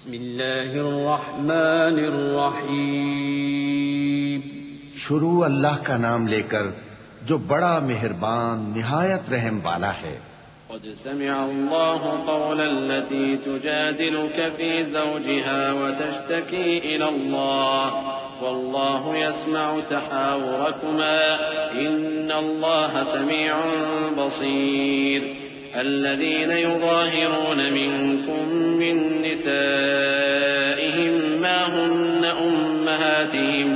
بسم اللہ الرحمن الرحیم. شروع اللہ کا نام لے کر جو بڑا مہربان نہایت رحم والا ہے. قد سمع الله قول التي تجادلك في زوجها وتشتكي إلى الله والله يسمع تحاوركما إن الله سميع بصير. الذين يظاهرون منكم من نسائهم ما هن أمهاتهم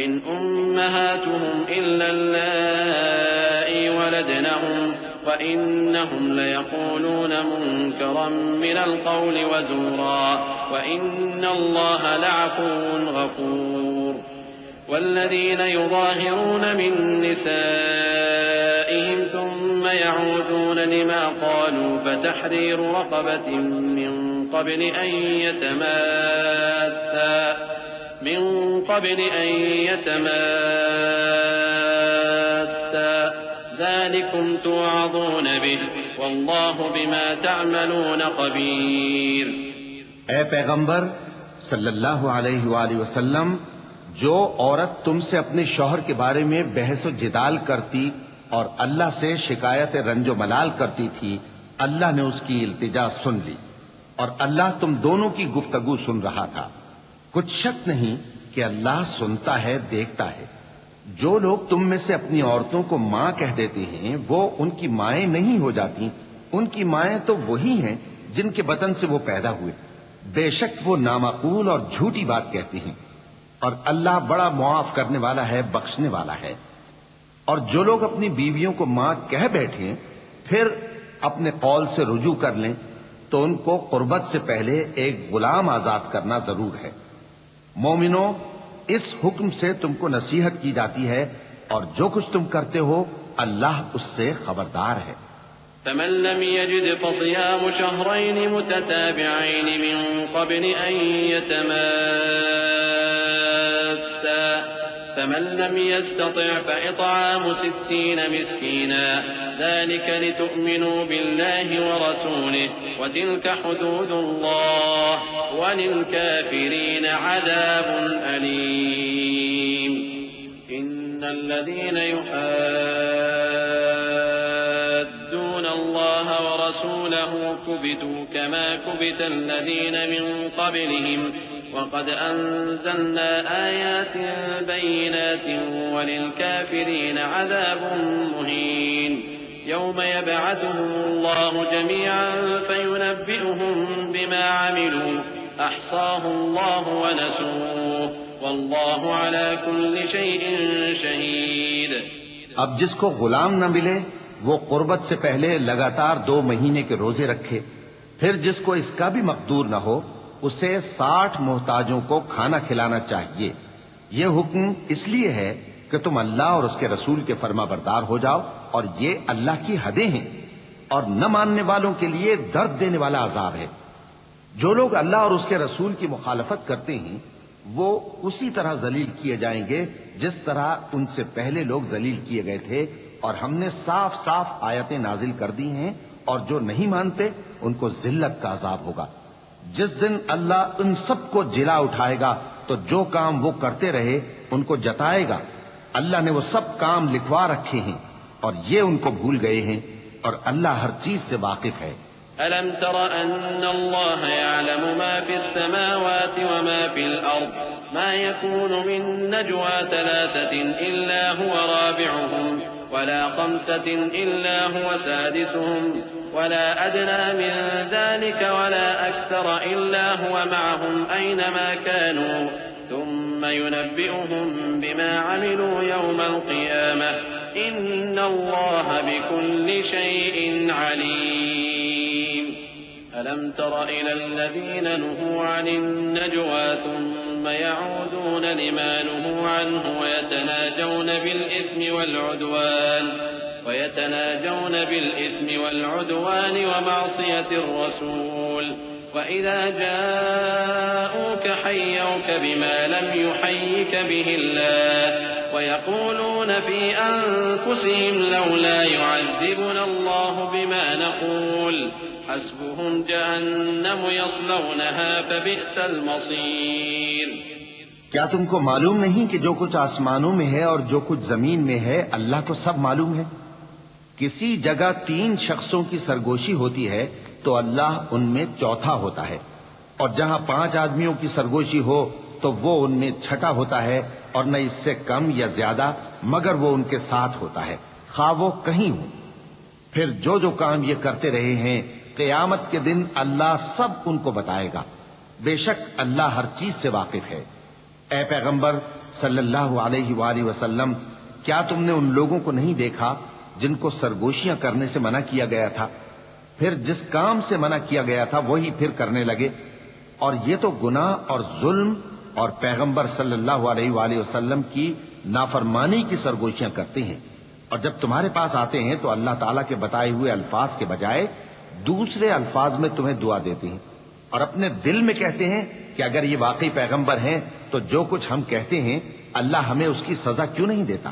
إن أمهاتهم إلا اللائي ولدنهم وإنهم ليقولون منكرا من القول وزورا وإن الله لعفو غفور. والذين يظاهرون من نسائهم ثم يعودون لما قالوا فتحرير رقبة من قبل أن يتماسا ذلكم توعظون به والله بما تعملون خبير. اے پیغمبر صلی اللہ علیہ وآلہ وسلم، جو عورت تم سے اپنے شوہر کے بارے میں بحث و جدال کرتی اور اللہ سے شکایت رنج و ملال کرتی تھی، اللہ نے اس کی التجا سن لی اور اللہ تم دونوں کی گفتگو سن رہا تھا. کچھ شک نہیں کہ اللہ سنتا ہے، دیکھتا ہے. جو لوگ تم میں سے اپنی عورتوں کو ماں کہہ دیتے ہیں وہ ان کی مائیں نہیں ہو جاتی. ان کی مائیں تو وہی ہیں جن کے بطن سے وہ پیدا ہوئے. بے شک وہ نامعقول اور جھوٹی بات کہتی ہیں، اور اللہ بڑا معاف کرنے والا ہے، بخشنے والا ہے. اور جو لوگ اپنی بیویوں کو ماں کہہ بیٹھیں پھر اپنے قول سے رجوع کر لیں تو ان کو قربت سے پہلے ایک غلام آزاد کرنا ضرور ہے. مومنوں، اس حکم سے تم کو نصیحت کی جاتی ہے اور جو کچھ تم کرتے ہو اللہ اس سے خبردار ہے. فمن لم يجد فصيام شهرين متتابعين من قبل أن يتماسا فمن لم يستطع فإطعام 60 مسكينا ذلك لتؤمنوا بالله ورسوله وتلك حدود الله وللكافرين عذاب أليم. إن الذين يحادون الله ورسوله كبتوا كما كبت الذين من قبلهم وقد أنزلنا آيات بينات وللكافرين عذاب مهين. يوم يبعثهم الله جميعا فينبئهم بما عملوا أحصاه الله ونسوه والله على كل شيء شهيد. اب جس کو غلام نہ ملے وہ قربت سے پہلے لگاتار 2 مہینے کے روزے رکھے. پھر جس کو اس کا بھی مقدور نہ ہو اسے 60 محتاجوں کو کھانا کھلانا چاہیے. یہ حکم اس لیے ہے کہ تم اللہ اور اس کے رسول کے فرما بردار ہو جاؤ، اور یہ اللہ کی حدیں ہیں اور نہ ماننے والوں کے لیے درد دینے والا عذاب ہے. جو لوگ اللہ اور اس کے رسول کی مخالفت کرتے ہیں وہ اسی طرح ذلیل کیے جائیں گے جس طرح ان سے پہلے لوگ ذلیل کیے گئے تھے، اور ہم نے صاف صاف آیتیں نازل کر دی ہیں، اور جو نہیں مانتے ان کو ذلت کا عذاب ہوگا. جس دن اللہ ان سب کو جلا اٹھائے گا تو جو کام وہ کرتے رہے ان کو جتائے گا. اللہ نے وہ سب کام لکھوا رکھے ہیں اور یہ ان کو بھول گئے ہیں، اور اللہ ہر چیز سے واقف ہے. ألم تر أن الله يعلم ما في السماوات وما في الأرض ما يكون من نجوى 3 إلا هو رابعهم ولا 5 إلا هو سادسهم ولا أدنى من ذلك ولا أكثر إلا هو معهم أينما كانوا ثم ينبئهم بما عملوا يوم القيامة إن الله بكل شيء عليم. ألم تر إلى الذين نهوا عن النجوى ثم يعودون لما نهوا عنه ويتناجون بالإثم والعدوان ومعصية الرسول وإذا جاءوك حيوك بما لم يحيك به الله ويقولون في أنفسهم لولا يعذبنا الله بما نقول حسبهم جهنم يصلونها فبئس المصير. کیا تم کو معلوم نہیں کہ جو کچھ آسمانوں میں ہے اور جو کچھ زمین میں ہے اللہ کو سب معلوم ہے؟ کسی جگہ 3 شخصوں کی سرگوشی ہوتی ہے تو اللہ ان میں چوتھا ہوتا ہے، اور جہاں 5 آدمیوں کی سرگوشی ہو تو وہ ان میں چھٹا ہوتا ہے، اور نہ اس سے کم یا زیادہ مگر وہ ان کے ساتھ ہوتا ہے، خواہ وہ کہیں ہو. پھر جو کام یہ کرتے رہے ہیں قیامت کے دن اللہ سب ان کو بتائے گا. بے شک اللہ ہر چیز سے واقف ہے. اے پیغمبر صلی اللہ علیہ وآلہ وسلم، کیا تم نے ان لوگوں کو نہیں دیکھا جن کو سرگوشیاں کرنے سے منع کیا گیا تھا، پھر جس کام سے منع کیا گیا تھا وہی پھر کرنے لگے؟ اور یہ تو گناہ اور ظلم اور پیغمبر صلی اللہ علیہ وآلہ وسلم کی نافرمانی کی سرگوشیاں کرتے ہیں. اور جب تمہارے پاس آتے ہیں تو اللہ تعالیٰ کے بتائے ہوئے الفاظ کے بجائے دوسرے الفاظ میں تمہیں دعا دیتے ہیں، اور اپنے دل میں کہتے ہیں کہ اگر یہ واقعی پیغمبر ہیں تو جو کچھ ہم کہتے ہیں اللہ ہمیں اس کی سزا کیوں نہیں دیتا؟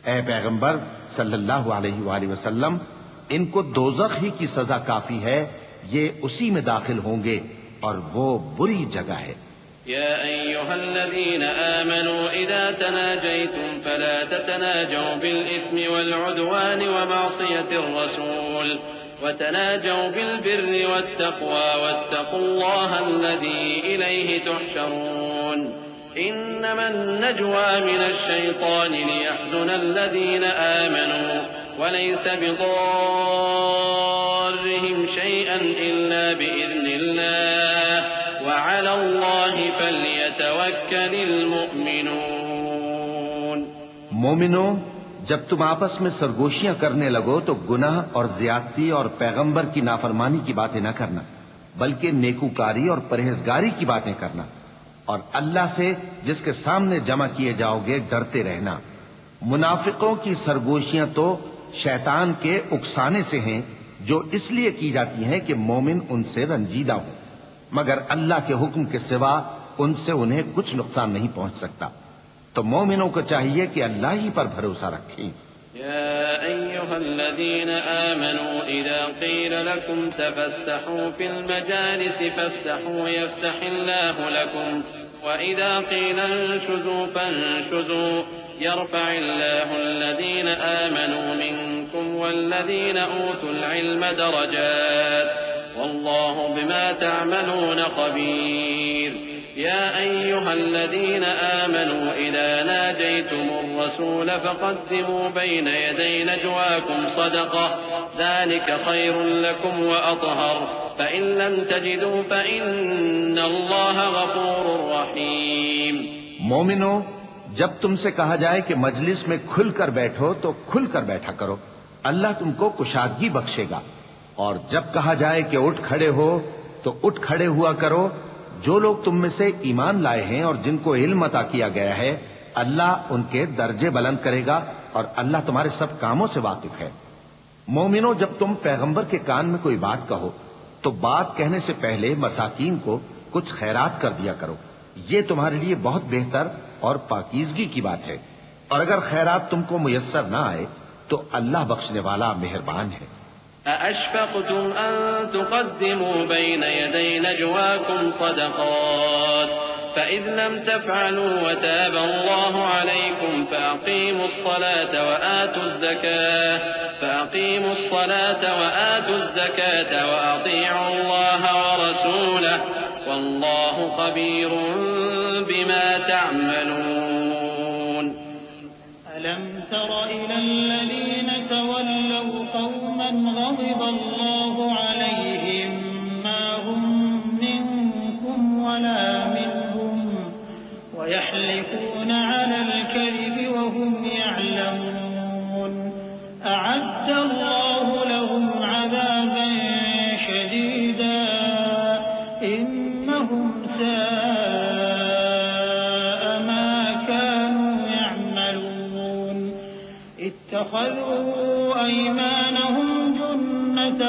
اے پیغمبر صلی اللہ علیہ وآلہ وسلم، ان کو دوزخ ہی کی سزا کافی ہے، یہ اسی میں داخل ہوں گے اور وہ بری جگہ ہے. يا أيها الذين آمنوا إذا تناجيتم فلا تتناجوا بالإثم والعدوان ومعصية الرسول وتناجوا بالبر والتقوى واتقوا الله الذي إليه تحشرون. إنما النجوى من الشيطان ليحزن الذين آمنوا وليس بضارهم شيئا إلا بإذن الله وعلى الله فليتوكل المؤمنون. مومنو، جب تم آپس میں سرگوشیاں کرنے لگو تو گناہ اور زیادتی اور پیغمبر کی نافرمانی کی باتیں نہ کرنا، بلکہ نیکوکاری اور پرہیزگاری کی باتیں کرنا، اور اللہ سے جس کے سامنے جمع کیے جاؤ گے ڈرتے رہنا. منافقوں کی سرگوشیاں تو شیطان کے اکسانے سے ہیں، جو اس لیے کی جاتی ہیں کہ مومن ان سے رنجیدہ ہوں، مگر اللہ کے حکم کے سوا ان سے انہیں کچھ نقصان نہیں پہنچ سکتا. تو مومنوں کو چاہیے کہ اللہ ہی پر بھروسہ رکھیں. يا أيها الذين آمنوا إذا قيل لكم تفسحوا في المجالس فافسحوا يفسح الله لكم وإذا قيل انشزوا فانشزوا يرفع الله الذين آمنوا منكم والذين أوتوا العلم درجات والله بما تعملون خبير. يا أيها الذين آمنوا إذا ناجيتم الرسول فقدموا بين يدي نجواكم صدقة ذلك خير لكم وأطهر فإن لم تجدوا فإن الله غفور رحيم. مومنو، جب تم سے کہا جائے کہ مجلس میں کھل کر بیٹھو تو کھل کر بیٹھا کرو، اللہ تم کو کشادگی بخشے گا. اور جب کہا جائے کہ اٹھ کھڑے ہو تو اٹھ کھڑے ہوا کرو. جو لوگ تم میں سے ایمان لائے ہیں اور جن کو علم عطا کیا گیا ہے اللہ ان کے درجے بلند کرے گا، اور اللہ تمہارے سب کاموں سے واقف ہے. مومنو، جب تم پیغمبر کے کان میں کوئی بات کہو تو بات کہنے سے پہلے مساکین کو کچھ خیرات کر دیا کرو، یہ تمہارے لیے بہت بہتر اور پاکیزگی کی بات ہے. اور اگر خیرات تم کو میسر نہ آئے تو اللہ بخشنے والا مہربان ہے. أأشفقتم أن تقدموا بين يدي نجواكم صدقات فإذ لم تفعلوا وتاب الله عليكم فأقيموا الصلاة وآتوا الزكاة وأطيعوا الله ورسوله والله خبير بما تعملون. ألم تر إلى الذين تولوا قوما غضب الله عليهم ما هم منكم ولا منهم ويحلفون على الكذب وهم يعلمون أعد الله لهم عذابا شديدا إنهم ساء ما كانوا يعملون اتخذوا أيمانهم جنة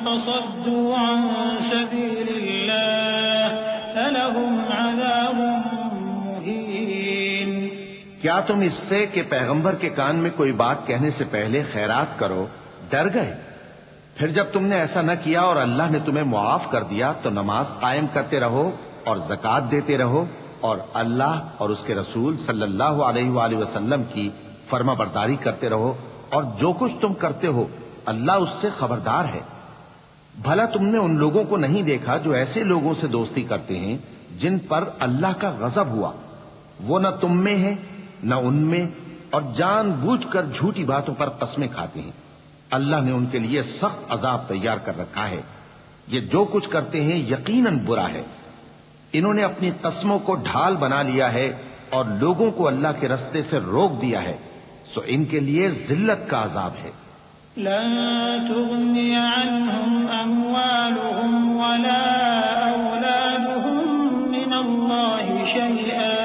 فصدوا عن سبيل الله فلهم عذاب مهين. کیا تم اس سے کہ پیغمبر کے کان میں کوئی بات کہنے سے پہلے خیرات کرو ڈر گئے؟ پھر جب تم نے ایسا نہ کیا اور اللہ نے تمہیں معاف کر دیا تو نماز قائم کرتے رہو اور زکوٰۃ دیتے رہو اور اللہ اور اس کے رسول صلی اللہ علیہ وآلہ وسلم کی فرما برداری کرتے رہو، اور جو کچھ تم کرتے ہو اللہ اس سے خبردار ہے۔ بھلا تم نے ان لوگوں کو نہیں دیکھا جو ایسے لوگوں سے دوستی کرتے ہیں جن پر اللہ کا غضب ہوا؟ وہ نہ تم میں ہے نہ ان میں، اور جان بوجھ کر جھوٹی باتوں پر قسمیں کھاتے ہیں۔ اللہ نے ان کے لیے سخت عذاب تیار کر رکھا ہے۔ یہ جو کچھ کرتے ہیں یقیناً برا ہے۔ انہوں نے اپنی قسموں کو ڈھال بنا لیا ہے اور لوگوں کو اللہ کے رستے سے روک دیا ہے، سو ان کے لیے ذلت کا عذاب ہے۔ لن تغني عنهم أموالهم ولا أولادهم من الله شيئا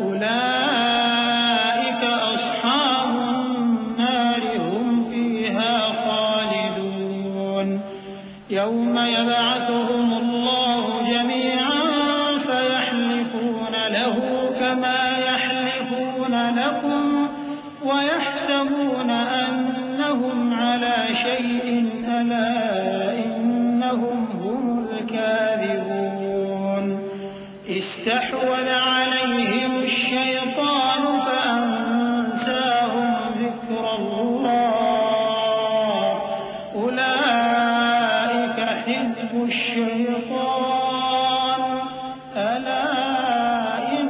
أولئك أصحاب النار هم فيها خالدون يوم يبعثهم الله جميعا فيحلفون له كما يحلفون لكم ويحسبون أنهم على شيء ألا إنهم هم الكاذبون استحوذ عليهم الشيطان فأنساهم ذكر الله أولئك حزب الشيطان ألا إن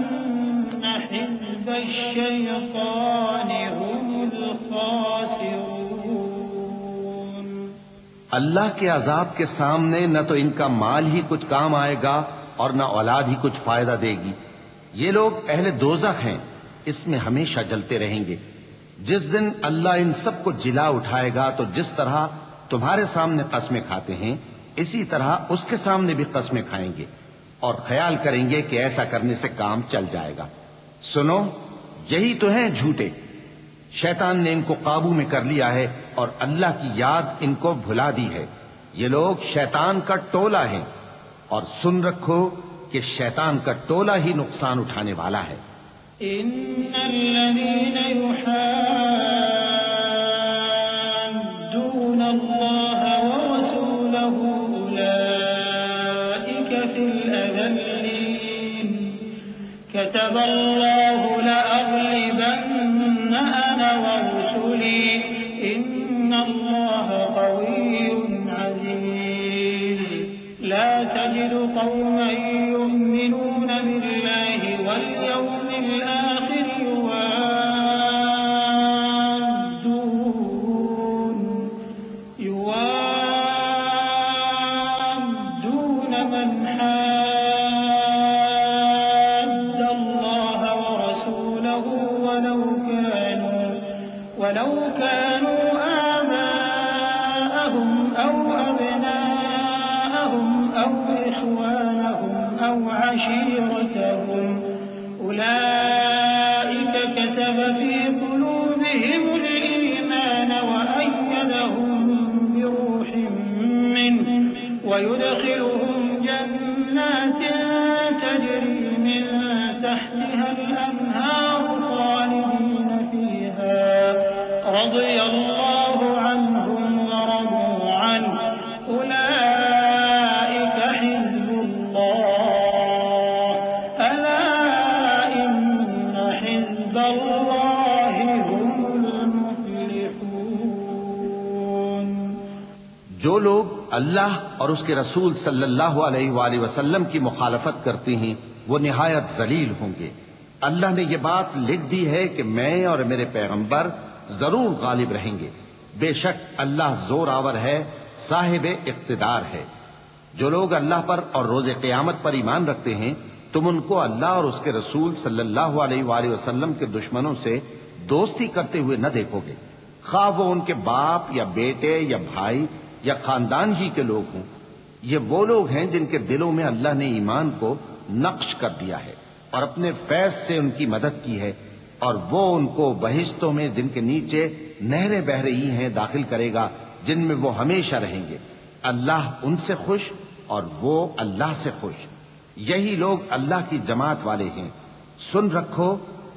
حزب الشيطان هم الخاسرون۔ اللہ کے عذاب کے سامنے نہ تو ان کا مال ہی کچھ کام آئے گا اور نہ اولاد ہی کچھ فائدہ دے گی۔ یہ لوگ اہل دوزخ ہیں، اس میں ہمیشہ جلتے رہیں گے۔ جس دن اللہ ان سب کو جلا اٹھائے گا تو جس طرح تمہارے سامنے قسمیں کھاتے ہیں اسی طرح اس کے سامنے بھی قسمیں کھائیں گے اور خیال کریں گے کہ ایسا کرنے سے کام چل جائے گا۔ سنو، یہی تو ہیں جھوٹے۔ شیطان نے ان کو قابو میں کر لیا ہے اور اللہ کی یاد ان کو بھلا دی ہے۔ یہ لوگ شیطان کا ٹولہ ہیں، اور سن رکھو کہ شیطان کا ٹولہ ہی نقصان اٹھانے والا ہے۔ إن الذين يحادون الله ورسوله أولئك في الأذلين كتب الله لأغلبن أنا ورسلي إن الله قوي عزيز لا تجد قوما يؤمنون بالله واليوم الآخر يوادون من حاد الله ورسوله ولو كانوا آباءهم أو أبناءهم أو إخوانهم أو عشيرتهم أولئك كتب في قلوبهم الإيمان وأيدهم بروح منه ويدخلهم جنات تجري من تحتها الأنهار خالدين فيها رضي الله عنهم ورضوا عنه أولئك حزب الله ألا إن حزب الله هم المفلحون۔ جو لوگ اللہ اور اس کے رسول صلی اللہ علیہ وآلہ وسلم کی مخالفت کرتے ہیں وہ نہایت ذلیل ہوں گے۔ اللہ نے یہ بات لکھ دی ہے کہ میں اور میرے پیغمبر ضرور غالب رہیں گے۔ بے شک اللہ زور آور ہے، صاحب اقتدار ہے۔ جو لوگ اللہ پر اور روز قیامت پر ایمان رکھتے ہیں تم ان کو اللہ اور اس کے رسول صلی اللہ علیہ وآلہ وسلم کے دشمنوں سے دوستی کرتے ہوئے نہ دیکھو گے، خواہ وہ ان کے باپ یا بیٹے یا بھائی یا خاندان ہی کے لوگ ہوں۔ یہ وہ لوگ ہیں جن کے دلوں میں اللہ نے ایمان کو نقش کر دیا ہے اور اپنے فیض سے ان کی مدد کی ہے، اور وہ ان کو بہشتوں میں جن کے نیچے نہریں بہ رہی ہیں داخل کرے گا، جن میں وہ ہمیشہ رہیں گے۔ اللہ ان سے خوش اور وہ اللہ سے خوش۔ یہی لوگ اللہ کی جماعت والے ہیں۔ سن رکھو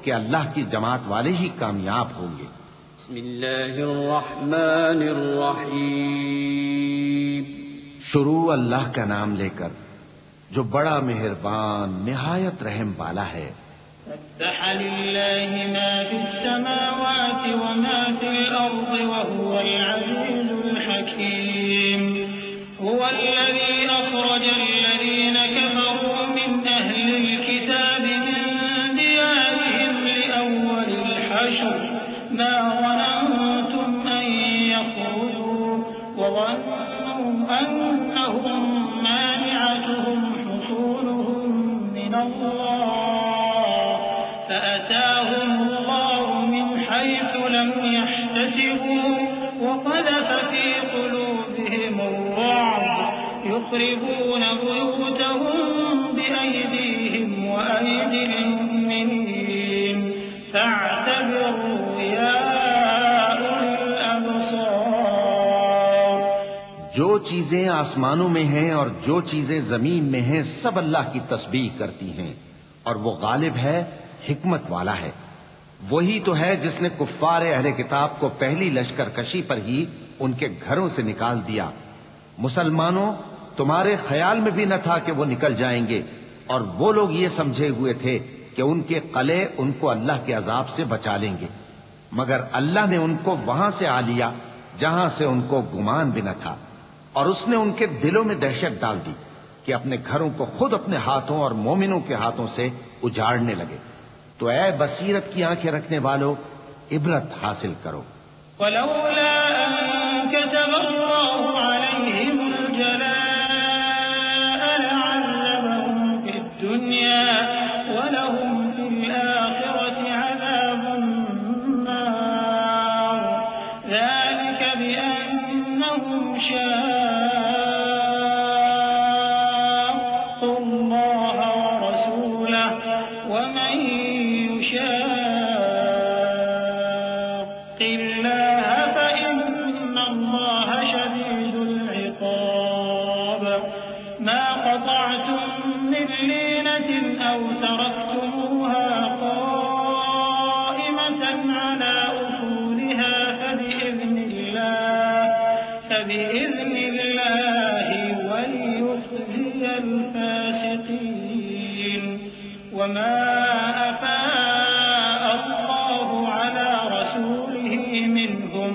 کہ اللہ کی جماعت والے ہی کامیاب ہوں گے۔ بسم اللہ الرحمن الرحیم شروع اللہ کا نام لے کر جو بڑا مہربان نہایت رحم والا ہے. سبح لله ما في السماوات وما في الأرض وهو العزيز الحكيم. هو الذي أخرج الذين كفروا من أهل الكتاب من ديارهم لأول الحشر ما ظننتم أن يخرجوا وظنوا أنهم مانعتهم حصولهم من الله فأتاهم الله من حيث لم يحتسبوا وقذف في قلوبهم الرعب يخربون بيوتهم بأيديهم وأيدي المؤمنين فاعتبروا يا أولي الأبصار. جو چیزیں آسمانوں میں ہیں اور جو چیزیں زمین میں ہیں سب اللہ کی تسبیح کرتی ہیں اور وہ غالب ہے حکمت والا ہے. وہی تو ہے جس نے کفار اہل کتاب کو پہلی لشکر کشی پر ہی ان کے گھروں سے نکال دیا. مسلمانوں تمہارے خیال میں بھی نہ تھا کہ وہ نکل جائیں گے اور وہ لوگ یہ سمجھے ہوئے تھے کہ ان کے قلعے ان کو اللہ کے عذاب سے بچا لیں گے، مگر اللہ نے ان کو وہاں سے آ لیا جہاں سے ان کو گمان بھی نہ تھا، اور اس نے ان کے دلوں میں دہشت ڈال دی کہ اپنے گھروں کو خود اپنے ہاتھوں اور مومنوں کے ہاتھوں سے اجاڑنے لگے. تو اے بصیرت کی آنکھیں رکھنے والو عبرت حاصل کرو. ولولا أن كتب الله عليهم الجلاء لعذبهم في الدنيا ولهم في الآخرة عذاب النار ذلك بأنهم شاقوا الله ورسوله ومن يشاق الله فإن الله شديد العقاب. ما قطعتم من لينة أو تركتموها قائمة على أصولها فبإذن الله وليخزي الفاسقين. وما أفاء الله على رسوله منهم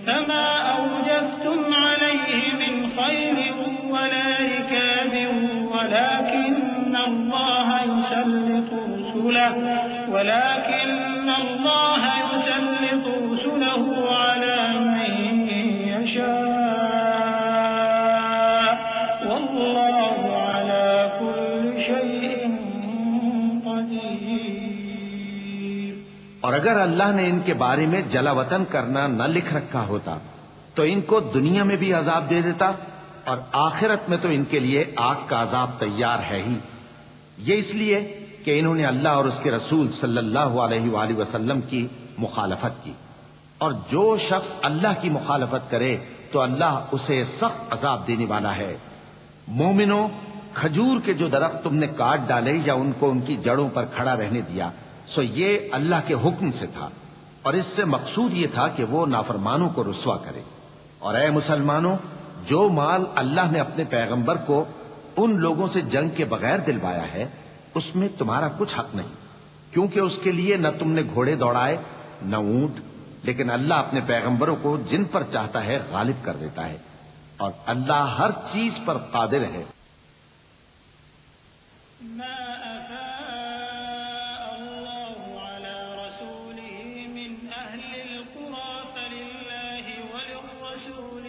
فما أوجفتم عليه من خير ولا ركاب ولكن الله يسلط رسله على من يشاء والله على كل شيء قدير. اور اگر اللہ نے ان کے بارے میں جلا وطن کرنا نہ لکھ رکھا ہوتا تو ان کو دنیا میں بھی عذاب دے دیتا اور آخرت میں تو ان کے لیے آگ کا عذاب تیار ہے ہی. یہ اس لیے کہ انہوں نے اللہ اور اس کے رسول صلی اللہ علیہ وآلہ وسلم کی مخالفت کی، اور جو شخص اللہ کی مخالفت کرے تو اللہ اسے سخت عذاب دینے والا ہے. مومنوں، کھجور کے جو درخت تم نے کاٹ ڈالے یا ان کو ان کی جڑوں پر کھڑا رہنے دیا سو یہ اللہ کے حکم سے تھا، اور اس سے مقصود یہ تھا کہ وہ نافرمانوں کو رسوا کرے. اور اے مسلمانوں، جو مال اللہ نے اپنے پیغمبر کو ان لوگوں سے جنگ کے بغیر دلوایا ہے اس میں تمہارا کچھ حق نہیں، کیونکہ اس کے لیے نہ تم نے گھوڑے دوڑائے نہ اونٹ، لیکن اللہ اپنے پیغمبروں کو جن پر چاہتا ہے غالب کر دیتا ہے، اور اللہ ہر چیز پر قادر ہے. ما أفاء الله على رسوله من أهل القرى فلله وللرسول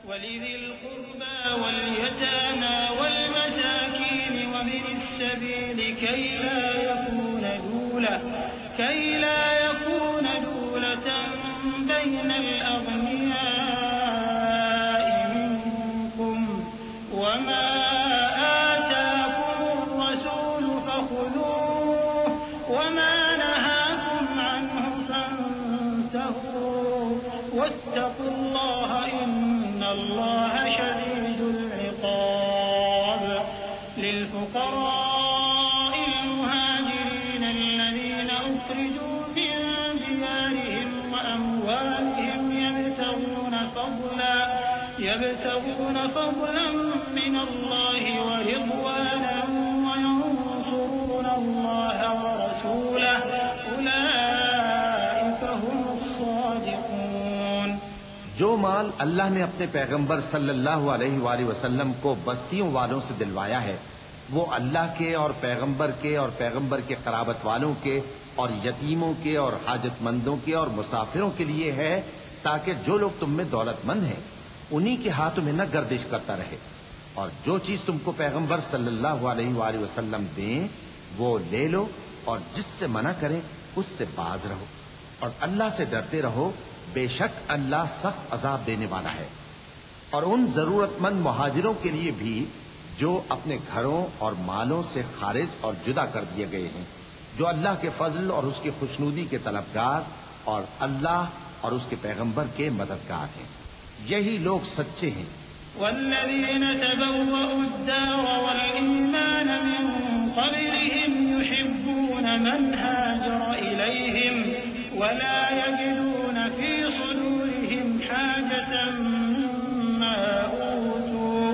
ولذي القربى واليتامى والمساكين ومن السبيل كي لا يكون دولة بين الأغنياء منكم وما آتاكم الرسول فخذوه وما نهاكم عنه فانتهوا واتقوا الله إن الله شديد العقاب. للفقراء المهاجرين الذين أخرجوا من ديارهم يبتغون فضلا من الله ورضوانا وينصرون الله ورسوله أولئك هم الصادقون۔ جو مال اللہ نے اپنے پیغمبر صلی اللہ علیہ وآلہ وسلم کو بستیوں والوں سے دلوایا ہے وہ اللہ کے اور پیغمبر کے قرابت والوں کے اور یتیموں کے اور حاجت مندوں کے اور مسافروں کے لیے ہے تاکہ جو لوگ تم میں دولت مند ہیں انہی کے ہاتھوں میں نہ گردش کرتا رہے، اور جو چیز تم کو پیغمبر صلی اللہ علیہ وآلہ وسلم دیں وہ لے لو، اور جس سے منع کریں اس سے باز رہو، اور اللہ سے ڈرتے رہو، بے شک اللہ سخت عذاب دینے والا ہے۔ اور ان ضرورت مند مہاجروں کے لیے بھی جو اپنے گھروں اور مالوں سے خارج اور جدا کر دیے گئے ہیں، جو اللہ کے فضل اور اس کی خوشنودی کے طلبگار اور اللہ اور اس کے پیغمبر کے مددگار ہیں، یہی لوگ سچے ہیں۔ والذين تبوأوا الدار والإيمان من قبلهم يحبون من هاجر إليهم ولا يجدون في صدورهم حاجة مما أوتوا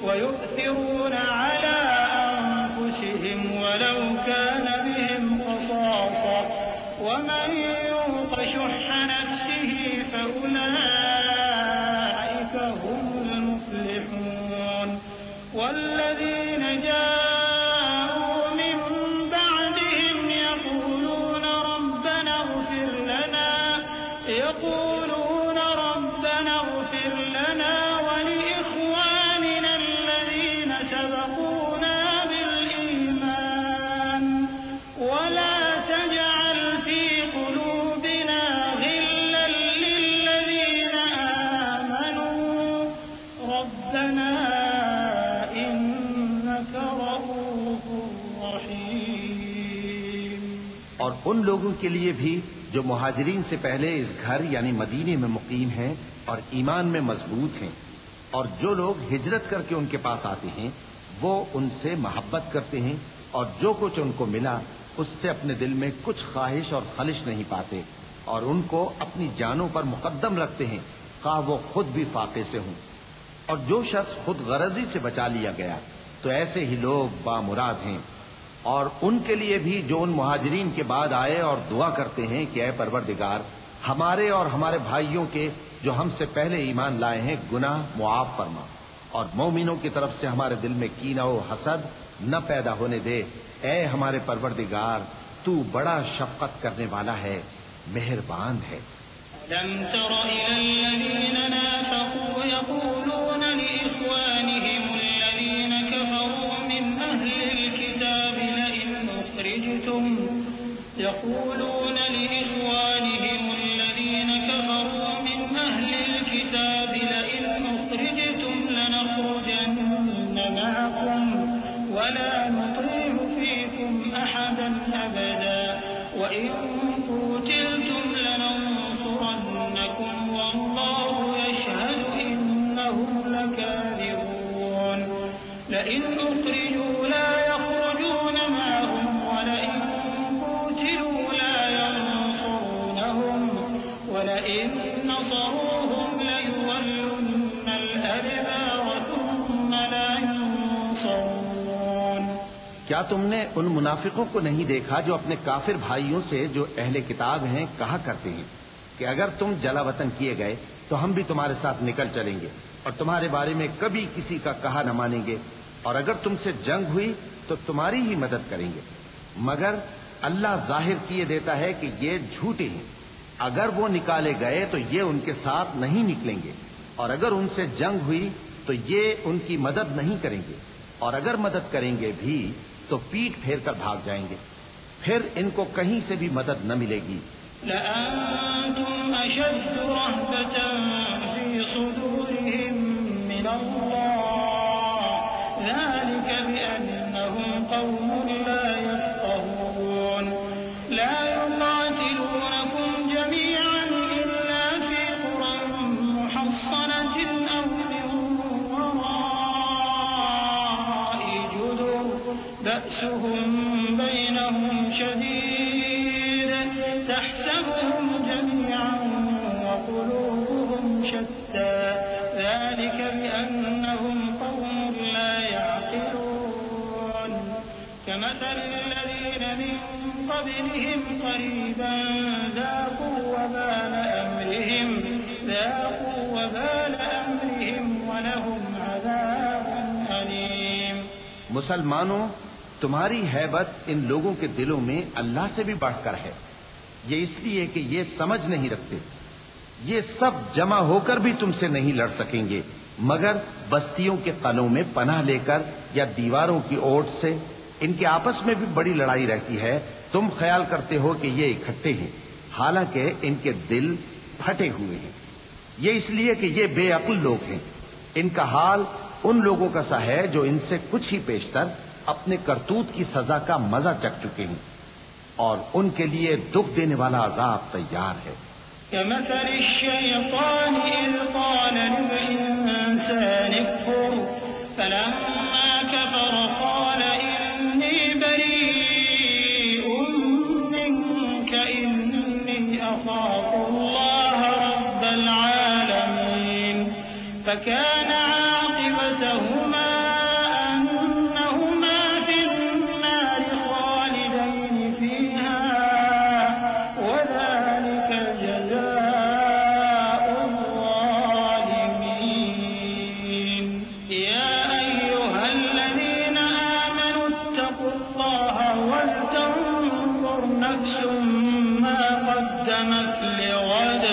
ويؤثرون على أنفسهم ولو كان بهم خصاصة ومن يوق شح نفسه فأولئك هم المفلحون۔ والذين جاءوا من بعدهم يقولون ربنا اغفر لنا ولإخواننا الذين سبقونا بالإيمان ولا تجعل في قلوبنا غلا للذين آمنوا ربنا إنك رؤوف رحيم۔ اور ان لوگوں کے لیے بھی جو مہاجرین سے پہلے اس گھر یعنی مدینے میں مقیم ہیں اور ایمان میں مضبوط ہیں، اور جو لوگ ہجرت کر کے ان کے پاس آتے ہیں وہ ان سے محبت کرتے ہیں، اور جو کچھ ان کو ملا اس سے اپنے دل میں کچھ خواہش اور خلش نہیں پاتے، اور ان کو اپنی جانوں پر مقدم رکھتے ہیں خواہ وہ خود بھی فاقے سے ہوں۔ اور جو شخص خود غرضی سے بچا لیا گیا تو ایسے ہی لوگ بامراد ہیں۔ اور ان کے لیے بھی جو ان مہاجرین کے بعد آئے اور دعا کرتے ہیں کہ اے پروردگار ہمارے اور ہمارے بھائیوں کے جو ہم سے پہلے ایمان لائے ہیں گناہ معاف فرما، اور مومنوں کی طرف سے ہمارے دل میں کینہ و حسد نہ پیدا ہونے دے، اے ہمارے پروردگار تو بڑا شفقت کرنے والا ہے، مہربان ہے۔ ألم تر إلى الذين نافقوا يقولون لإخوانهم الذين كفروا من أهل الكتاب لئن أخرجتم لنخرجن معكم ولا نطيع فيكم أحدا أبدا وإن قتلتم لننصرنكم والله يشهد إنهم لكاذبون لئن أخرجوا لا يخرجون معهم ولئن قتلوا لا ينصرونهم ولئن نصروهم ليولن الأدبار ثم لا ينصرون۔ کیا تم نے ان منافقوں کو نہیں دیکھا جو اپنے کافر بھائیوں سے جو اہل کتاب ہیں کہا کرتے ہیں کہ اگر تم جلا وطن کیے گئے تو ہم بھی تمہارے ساتھ نکل چلیں گے اور تمہارے بارے میں کبھی کسی کا کہا نہ مانیں گے، اور اگر تم سے جنگ ہوئی تو تمہاری ہی مدد کریں گے، مگر اللہ ظاہر کیے دیتا ہے کہ یہ جھوٹے ہیں۔ اگر وہ نکالے گئے تو یہ ان کے ساتھ نہیں نکلیں گے، اور اگر ان سے جنگ ہوئی تو یہ ان کی مدد نہیں کریں گے، اور اگر مدد کریں گے بھی تو پیٹ پھیر کر بھاگ جائیں گے، پھر ان کو کہیں سے بھی مدد نہ ملے گی۔ لأنتم أشد رهبة في صدورهم من الله ذلك بأنهم قوم لا يفقهون لا يقاتلونكم جميعا إلا في قرى محصنة أو من وراء جدر بأسهم بينهم شديد تحسبهم جميعا وقلوبهم شتى ذلك بأنهم قوم لا يعقلون كمثل الذين من قبلهم قريبا ذاقوا وبال أمرهم ولهم عذاب أليم. مسلمانوں، تمہاری ہیبت ان لوگوں کے دلوں میں اللہ سے بھی بڑھ کر ہے. یہ اس لیے کہ یہ سمجھ نہیں رکھتے. یہ سب جمع ہو کر بھی تم سے نہیں لڑ سکیں گے مگر بستیوں کے قلعوں میں پناہ لے کر یا دیواروں کی اوٹ سے. ان کے آپس میں بھی بڑی لڑائی رہتی ہے. تم خیال کرتے ہو کہ یہ اکٹھے ہیں، حالانکہ ان کے دل پھٹے ہوئے ہیں. یہ اس لیے کہ یہ بے عقل لوگ ہیں. ان کا حال ان لوگوں کا سا ہے جو ان سے کچھ ہی پیشتر اپنے کرتوت کی سزا کا مزہ چکھ چکے ہیں، اور ان کے لیے دکھ دینے والا عذاب تیار ہے. كمثل الشيطان إذ قال للإنسان اكفر فلما كفر قال إني بريء منك إني أخاف الله رب العالمين. فكان عاقبتهما أنهما في النار خالدين فيها وذلك جزاء الظالمين. يا أيها الذين آمنوا اتقوا الله ولتنظر نفس ما قدمت لغد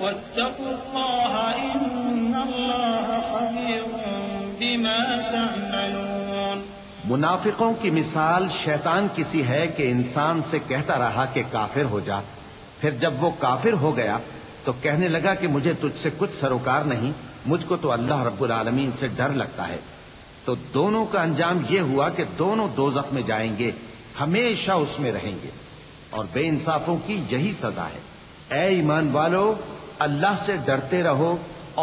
واتقوا الله إن الله خبير بما تعملون. منافقوں کی مثال شیطان کی سی ہے کہ انسان سے کہتا رہا کہ کافر ہو جا. پھر جب وہ کافر ہو گیا تو کہنے لگا کہ مجھے تجھ سے کچھ سروکار نہیں، مجھ کو تو اللہ رب العالمین سے ڈر لگتا ہے. تو دونوں کا انجام یہ ہوا کہ دونوں دوزخ میں جائیں گے، ہمیشہ اس میں رہیں گے، اور بے انصافوں کی یہی سزا ہے. اے ایمان والو، اللہ سے ڈرتے رہو،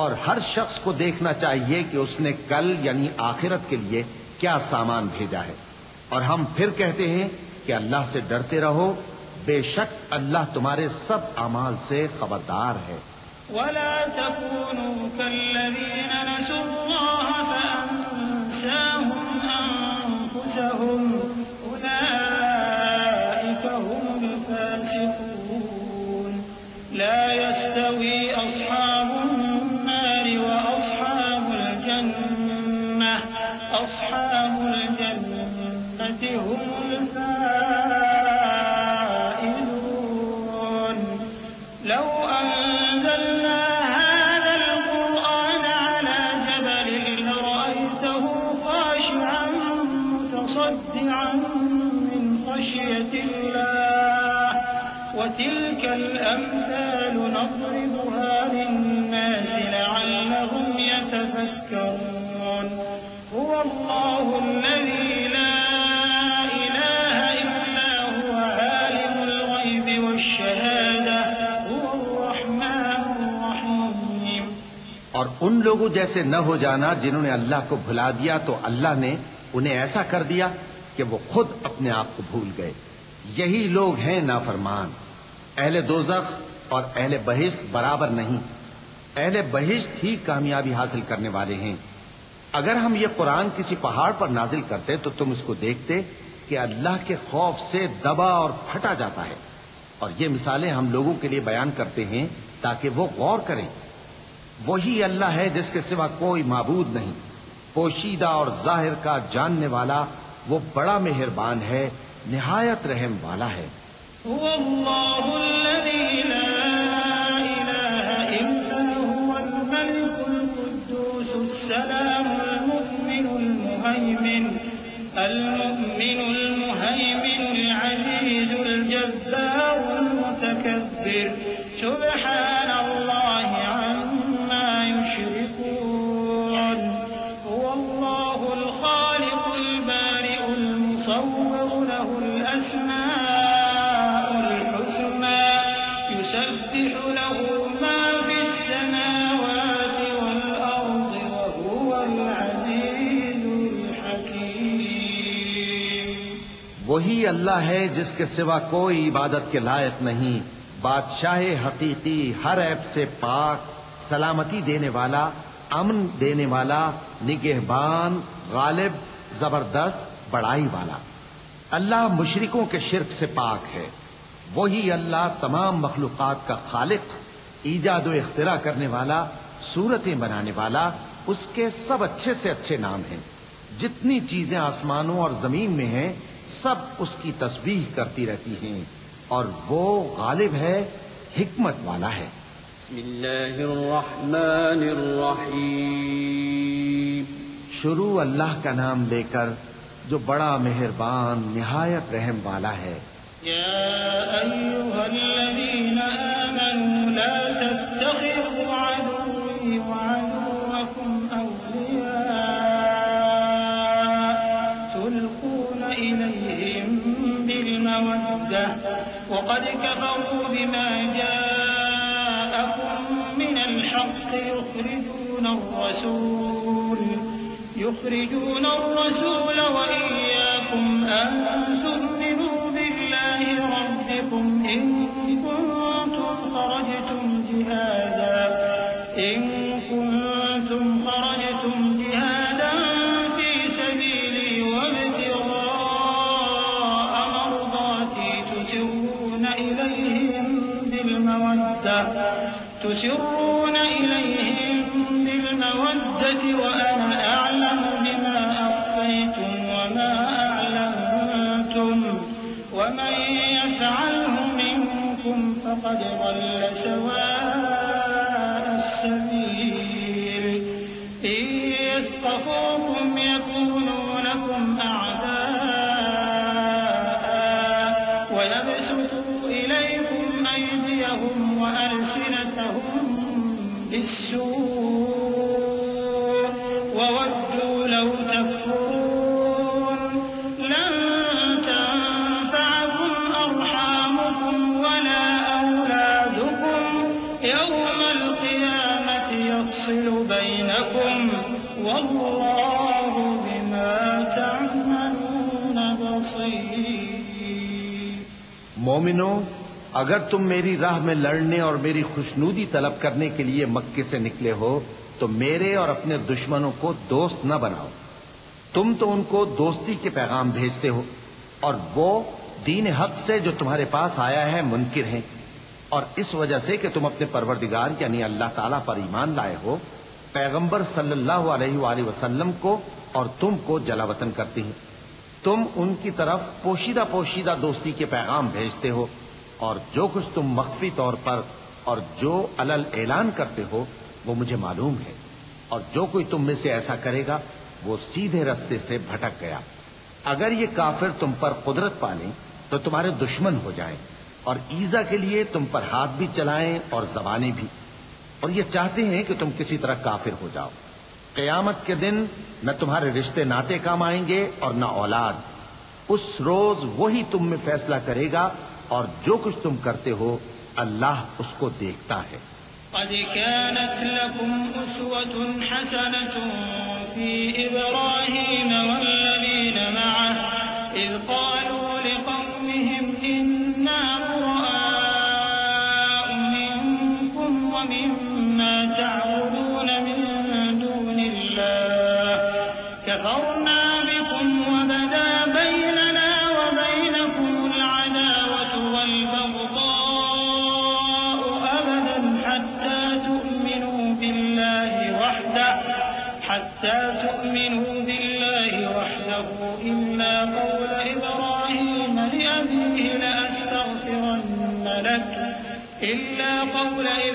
اور ہر شخص کو دیکھنا چاہیے کہ اس نے کل یعنی آخرت کے لیے کیا سامان بھیجا ہے. اور ہم پھر کہتے ہیں کہ اللہ سے ڈرتے رہو، بے شک اللہ تمہارے سب اعمال سے خبردار ہے. ولا تكونوا كالذين نسوا الله فأنساهم أنفسهم أولئك هم الفاسقون. لا يستوي أصحاب النار وأصحاب الجنة هم الفائزون. لو أنزلنا هذا القرآن على جبل لرأيته خاشعا متصدعا من خشية الله. وتلك الأمثال نضربها للناس لعلهم يتفكرون. هو الله الذي لا إله إلا هو عالم الغيب والشهادة هو الرحمن الرحيم. اور ان لوگوں جیسے نہ ہو جانا جنہوں نے اللہ کو بھلا دیا تو اللہ نے انہیں ایسا کر دیا کہ وہ خود اپنے آپ کو بھول گئے. یہی لوگ ہیں نافرمان. اہل دوزخ اور اہل بہشت برابر نہیں. اہل بہشت ہی کامیابی حاصل کرنے والے ہیں. اگر ہم یہ قرآن کسی پہاڑ پر نازل کرتے تو تم اس کو دیکھتے کہ اللہ کے خوف سے دبا اور پھٹا جاتا ہے. اور یہ مثالیں ہم لوگوں کے لیے بیان کرتے ہیں تاکہ وہ غور کریں. وہی اللہ ہے جس کے سوا کوئی معبود نہیں. پوشیدہ اور ظاہر کا جاننے والا، وہ بڑا مہربان ہے، نہایت رحم والا ہے. هو الله الذي لا إله إلا هو الملك القدوس السلام المؤمن المهيمن العزيز الجبار المتكبر. سبحان الله عما يشركون. هو الله الخالق البارئ المصور له الأسماء الحسنى يسبح له ما في السماوات والأرض وهو العزيز الحكيم. وہی اللہ ہے جس کے سوا کوئی عبادت کے لائق نہیں. بادشاہ حقیقی، ہر عیب سے پاک، سلامتی دینے والا، امن دینے والا، نگہبان، غالب، زبردست، بڑائی والا۔ اللہ مشرکوں کے شرک سے پاک ہے۔ وہی اللہ تمام مخلوقات کا خالق، ایجاد و اختراع کرنے والا، صورتیں بنانے والا۔ اس کے سب اچھے سے اچھے نام ہیں۔ جتنی چیزیں آسمانوں اور زمین میں ہیں سب اس کی تسبیح کرتی رہتی ہیں، اور وہ غالب ہے، حکمت والا ہے۔ بسم اللہ الرحمن الرحیم۔ شروع اللہ کا نام لے کر جو بڑا مہربان نہایت رحم والا ہے۔ يا أيها الذين آمنوا لا تتخذوا عدوي وعدوكم أولياء تلقون إليهم بالمودة وقد كفروا بما جاءكم من الحق يخرجون الرسول وإياكم أن تؤمنوا بالله ربكم إن كنتم خرجتم جهادا في سبيلي وابتغاء مرضاتي تسرون إليهم بالمودة وأنا أعلم بما أخفيتم وما أعلنتم ومن يفعله منكم فقد ضل سواء السبيل إن يثقفوكم يكونوا لكم أعداء ويبسطوا إليكم أيديهم وألسنتهم بالسوء وودوا لو تكفرون لن تنفعكم أرحامكم ولا أولادكم يوم القيامة يفصل بينكم والله بما تعملون بصير۔ مومنو، اگر تم میری راہ میں لڑنے اور میری خوشنودی طلب کرنے کے لیے مکے سے نکلے ہو تو میرے اور اپنے دشمنوں کو دوست نہ بناؤ۔ تم تو ان کو دوستی کے پیغام بھیجتے ہو اور وہ دین حق سے جو تمہارے پاس آیا ہے منکر ہیں، اور اس وجہ سے کہ تم اپنے پروردگار یعنی اللہ تعالیٰ پر ایمان لائے ہو، پیغمبر صلی اللہ علیہ وآلہ وسلم کو اور تم کو جلا وطن کرتے ہیں۔ تم ان کی طرف پوشیدہ پوشیدہ دوستی کے پیغام بھیجتے ہو، اور جو کچھ تم مخفی طور پر اور جو علل اعلان کرتے ہو وہ مجھے معلوم ہے، اور جو کوئی تم میں سے ایسا کرے گا وہ سیدھے رستے سے بھٹک گیا۔ اگر یہ کافر تم پر قدرت پالیں تو تمہارے دشمن ہو جائیں، اور ایذا کے لیے تم پر ہاتھ بھی چلائیں اور زبانیں بھی، اور یہ چاہتے ہیں کہ تم کسی طرح کافر ہو جاؤ۔ قیامت کے دن نہ تمہارے رشتے ناتے کام آئیں گے اور نہ اولاد۔ اس روز وہی تم میں فیصلہ کرے گا، اور جو کچھ تم کرتے ہو اللہ اس کو دیکھتا ہے۔ قد كانت لكم أسوة حسنة في إبراهيم والذين معه إذ قالوا لقومهم إنا براء منكم ومما تعبدون من دون الله كفرنا بكم وبدا بيننا وبينكم العداوة والبغضاء أبدا حتى تؤمنوا بالله وحده إلا قول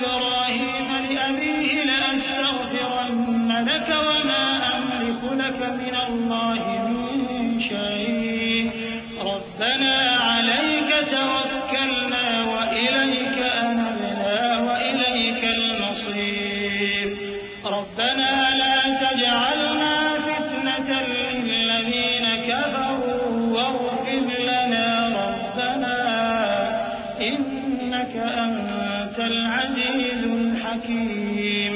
إبراهيم لأبيه لأستغفرن لك وما أملك لك من الله من شيء ربنا عليك توكلنا وإليك أنبنا وإليك المصير ربنا لا تجعلنا فتنة للذين كفروا واغفر لنا ربنا إنك أنت العزيز الحكيم۔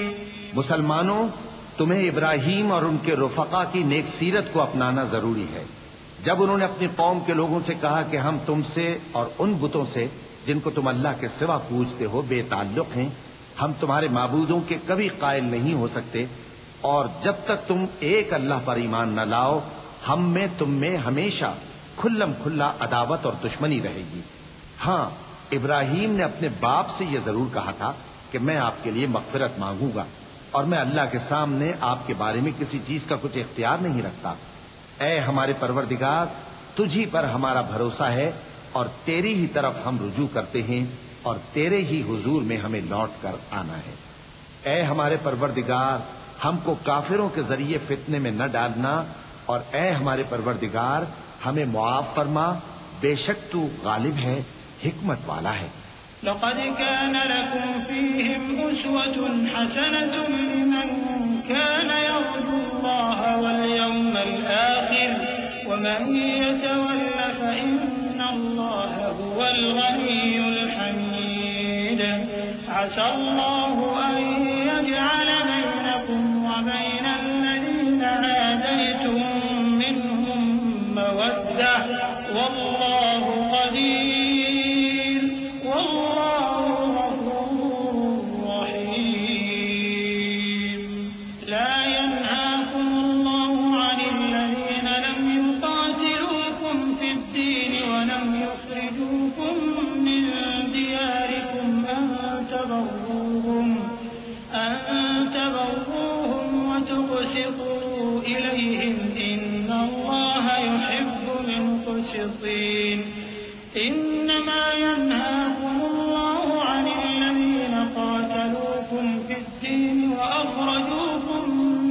مسلمانوں، تمہیں ابراہیم اور ان کے رفقا کی نیک سیرت کو اپنانا ضروری ہے۔ جب انہوں نے اپنی قوم کے لوگوں سے کہا کہ ہم تم سے اور ان بتوں سے جن کو تم اللہ کے سوا پوجتے ہو بے تعلق ہیں، ہم تمہارے معبودوں کے کبھی قائل نہیں ہو سکتے اور جب تک تم ایک اللہ پر ایمان نہ لاؤ ہم میں تم میں ہمیشہ کھلم کھلا عداوت اور دشمنی رہے گی۔ ہاں، ابراہیم نے اپنے باپ سے یہ ضرور کہا تھا کہ میں آپ کے لیے مغفرت مانگوں گا اور میں اللہ کے سامنے آپ کے بارے میں کسی چیز کا کچھ اختیار نہیں رکھتا۔ اے ہمارے پروردگار، تجھی پر ہمارا بھروسہ ہے اور تیری ہی طرف ہم رجوع کرتے ہیں اور تیرے ہی حضور میں ہمیں لوٹ کر آنا ہے۔ اے ہمارے پروردگار، ہم کو کافروں کے ذریعے فتنے میں نہ ڈالنا، اور اے ہمارے پروردگار ہمیں معاف فرما، بے شک تو غالب ہے، حکمت والا ہے۔ لقد كان لكم فيهم أسوة حسنة لمن كان يرجو الله واليوم الآخر ومن يتول فإن الله هو الغني الحميد عسى الله أن يجعل بينكم وبين الذين عاديتم منهم مودة والله قدير والله غفور رحيم لا ينهاكم الله عن الذين لم يقاتلوكم في الدين ولم يخرجوكم من دياركم أن تبروهم وتقسطوا إليهم إن الله يحب المقسطين إنما ينهاكم الله عن الذين قاتلوكم في الدين وأخرجوكم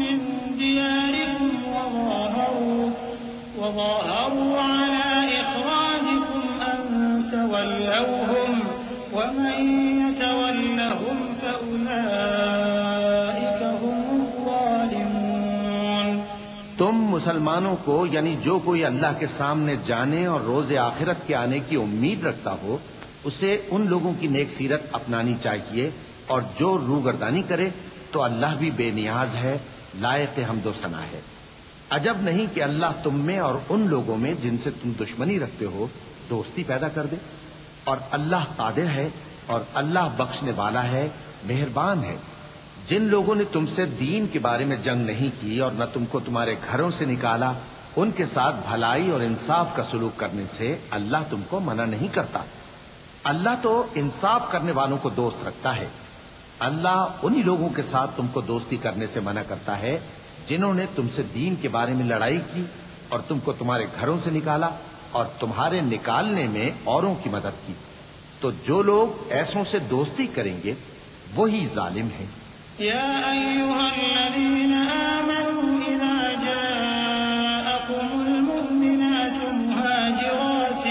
من دياركم وظاهروا على إخراجكم أن تولوهم ومن يتولهم فأولئك هم الظالمون۔ تم مسلمانوں کو یعنی جو کوئی اللہ کے سامنے جانے اور روز آخرت کے آنے کی امید رکھتا ہو اسے ان لوگوں کی نیک سیرت اپنانی چاہیے، اور جو روگردانی کرے تو اللہ بھی بے نیاز ہے، لائق حمد و ثنا ہے۔ عجب نہیں کہ اللہ تم میں اور ان لوگوں میں جن سے تم دشمنی رکھتے ہو دوستی پیدا کر دے، اور اللہ قادر ہے اور اللہ بخشنے والا ہے، مہربان ہے۔ جن لوگوں نے تم سے دین کے بارے میں جنگ نہیں کی اور نہ تم کو تمہارے گھروں سے نکالا، ان کے ساتھ بھلائی اور انصاف کا سلوک کرنے سے اللہ تم کو منع نہیں کرتا۔ اللہ تو انصاف کرنے والوں کو دوست رکھتا ہے۔ اللہ انہی لوگوں کے ساتھ تم کو دوستی کرنے سے منع کرتا ہے جنہوں نے تم سے دین کے بارے میں لڑائی کی اور تم کو تمہارے گھروں سے نکالا اور تمہارے نکالنے میں اوروں کی مدد کی۔ تو جو لوگ ایسوں سے دوستی کریں گے وہی ظالم ہیں۔ يا أيها الذين آمنوا إذا جاءكم المؤمنات مهاجرات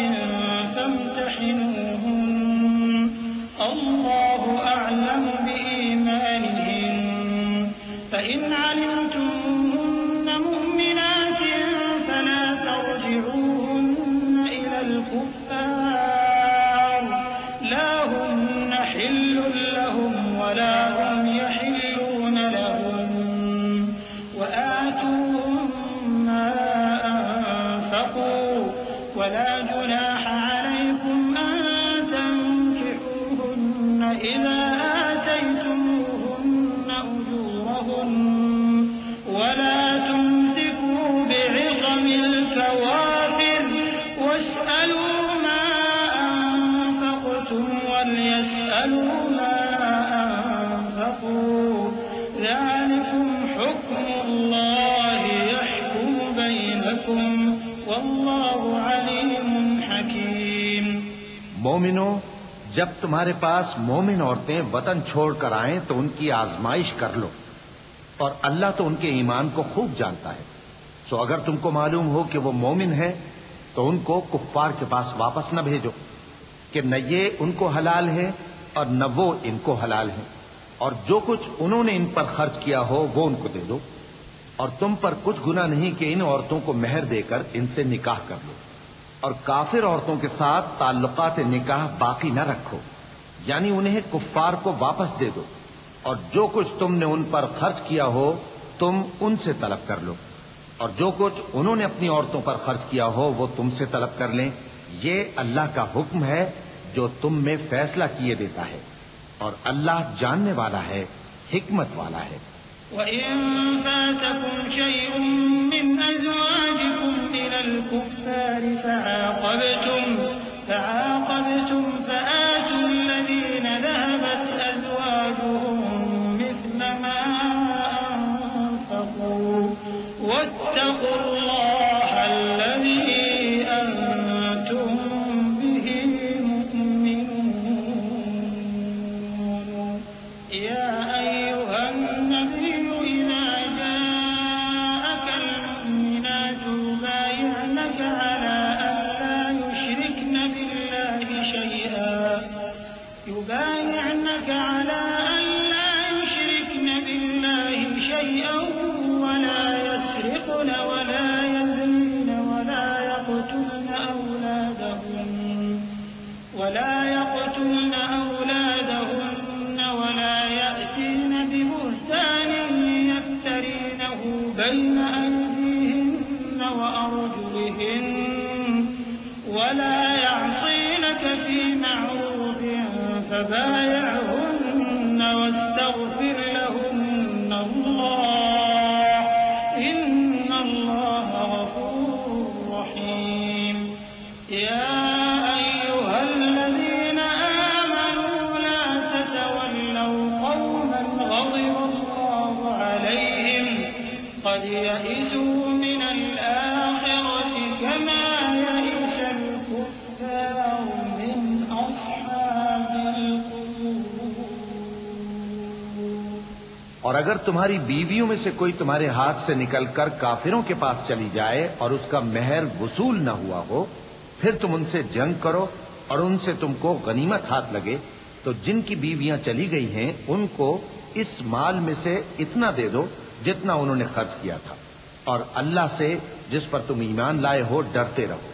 فامتحنوهن الله أعلم بإيمانهن فإن علمتموهن مؤمنات فلا ترجعوهن إلى الكفار لا هن حل لهم ولا هم يحلون لهم وآتوهم ما أنفقوا ولا جناح عليكم أن تنكحوهن إذا آتيتموهن أجورهن ولا تمسكوا بعصم الكوافر واسألوا ما أنفقتم وليسألوا ما أنفقوا ذلكم حكم الله يحكم بينكم والله عليم حكيم۔ مومنوں، جب تمہارے پاس مومن عورتیں وطن چھوڑ کر آئیں تو ان کی آزمائش کر لو، اور اللہ تو ان کے ایمان کو خوب جانتا ہے۔ سو اگر تم کو معلوم ہو کہ وہ مومن ہے تو ان کو کفار کے پاس واپس نہ بھیجو کہ نہ یہ ان کو حلال ہے اور نہ وہ ان کو حلال ہے، اور جو کچھ انہوں نے ان پر خرچ کیا ہو وہ ان کو دے دو، اور تم پر کچھ گناہ نہیں کہ ان عورتوں کو مہر دے کر ان سے نکاح کر لو، اور کافر عورتوں کے ساتھ تعلقات نکاح باقی نہ رکھو، یعنی انہیں کفار کو واپس دے دو، اور جو کچھ تم نے ان پر خرچ کیا ہو تم ان سے طلب کر لو، اور جو کچھ انہوں نے اپنی عورتوں پر خرچ کیا ہو وہ تم سے طلب کر لیں۔ یہ اللہ کا حکم ہے جو تم میں فیصلہ کیے دیتا ہے، اور اللہ جاننے والا ہے، حکمت والا ہے۔ وإن فاتكم شيء من أزواجكم إلى الكفار فعاقبتم فآتوا الذين ذهبت أزواجهم مثل ما أنفقوا واتقوا الله الذي أنتم به مؤمنون. يا أيها النبي إذا جاءك المؤمنات يبايعنك على أن لا يشركن بالله شيئا ولا يسرقن ولا يزنين ولا يقتلن أولادهن ولا يأتين ببهتان يفترينه بين أيديهن وأرجلهن ولا يعصينك في معروف فبايعهن واستغفر لهن الله إن الله غفور رحيم. يا أيها الذين آمنوا لا تتولوا قوما غضب الله عليهم قد يئسوا من الآخرة كما يئس الكفار من أصحاب القبور. اور اگر تمہاری بیویوں میں سے کوئی تمہارے ہاتھ سے نکل کر کافروں کے پاس چلی جائے اور اس کا مہر وصول نہ ہوا ہو، پھر تم ان سے جنگ کرو اور ان سے تم کو غنیمت ہاتھ لگے، تو جن کی بیویاں چلی گئی ہیں ان کو اس مال میں سے اتنا دے دو جتنا انہوں نے خرچ کیا تھا، اور اللہ سے جس پر تم ایمان لائے ہو ڈرتے رہو.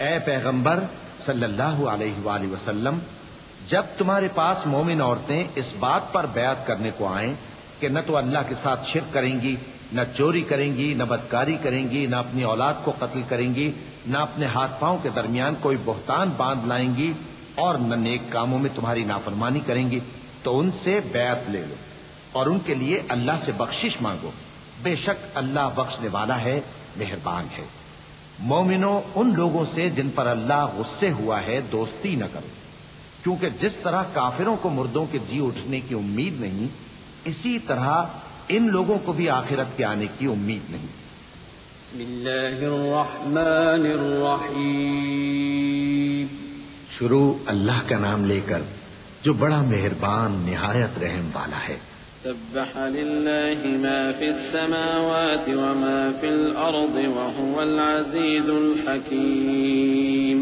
اے پیغمبر صلی اللہ علیہ وآلہ وسلم، جب تمہارے پاس مومن عورتیں اس بات پر بیعت کرنے کو آئیں کہ نہ تو اللہ کے ساتھ شرک کریں گی، نہ چوری کریں گی، نہ بدکاری کریں گی، نہ اپنی اولاد کو قتل کریں گی، نہ اپنے ہاتھ پاؤں کے درمیان کوئی بہتان باندھ لائیں گی، اور نہ نیک کاموں میں تمہاری نافرمانی کریں گی، تو ان سے بیعت لے لو اور ان کے لیے اللہ سے بخشش مانگو. بے شک اللہ بخشنے والا ہے، مہربان ہے. مومنوں، ان لوگوں سے جن پر اللہ غصے ہوا ہے دوستی نہ کرو، کیونکہ جس طرح کافروں کو مردوں کے جی اٹھنے کی امید نہیں، اسی طرح ان لوگوں کو بھی آخرت کے آنے کی امید نہیں. بسم اللہ الرحمن الرحیم. شروع اللہ کا نام لے کر جو بڑا مہربان نہایت رحم والا ہے. سبح للہ ما فی السماوات وما فی الارض وهو العزیز الحکیم.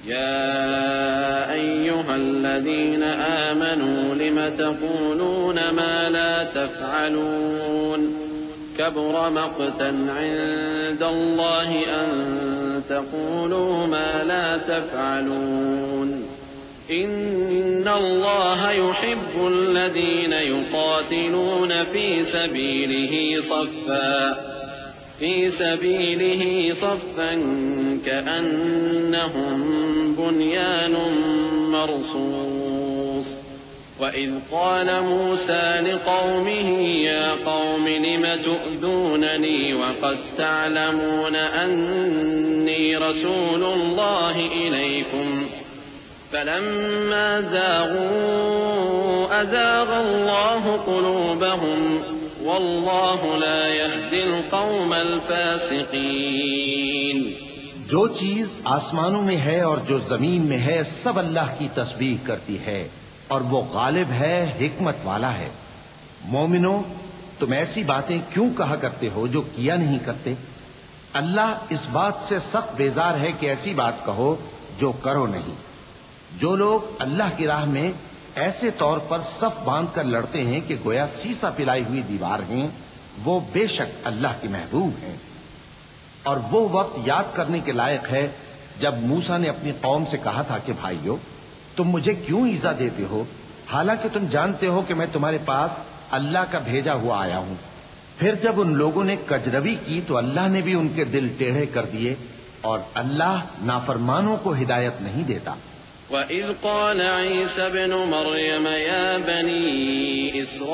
يا أيها الذين آمنوا لم تقولون ما لا تفعلون كبر مقتا عند الله أن تقولوا ما لا تفعلون. إن الله يحب الذين يقاتلون في سبيله صفا كأنهم بنيان مرصوص. وإذ قال موسى لقومه يا قوم لم تؤذونني وقد تعلمون أني رسول الله إليكم فلما زاغوا أزاغ الله قلوبهم واللہ لا يهدي القوم الفاسقین. جو چیز آسمانوں میں ہے اور جو زمین میں ہے سب اللہ کی تسبیح کرتی ہے، اور وہ غالب ہے، حکمت والا ہے. مومنوں، تم ایسی باتیں کیوں کہا کرتے ہو جو کیا نہیں کرتے؟ اللہ اس بات سے سخت بیزار ہے کہ ایسی بات کہو جو کرو نہیں. جو لوگ اللہ کی راہ میں ایسے طور پر صف باندھ کر لڑتے ہیں کہ گویا سیسا پلائی ہوئی دیوار ہیں، وہ بے شک اللہ کے محبوب ہیں. اور وہ وقت یاد کرنے کے لائق ہے جب موسیٰ نے اپنی قوم سے کہا تھا کہ بھائیو، تم مجھے کیوں ایذا دیتے ہو حالانکہ تم جانتے ہو کہ میں تمہارے پاس اللہ کا بھیجا ہوا آیا ہوں. پھر جب ان لوگوں نے کجروی کی تو اللہ نے بھی ان کے دل ٹیڑھے کر دیے، اور اللہ نافرمانوں کو ہدایت نہیں دیتا. وَإِذْ قَالَ عِيسَى ابْنُ مَرْيَمَ يَا بَنِي إِسْرَائِيلَ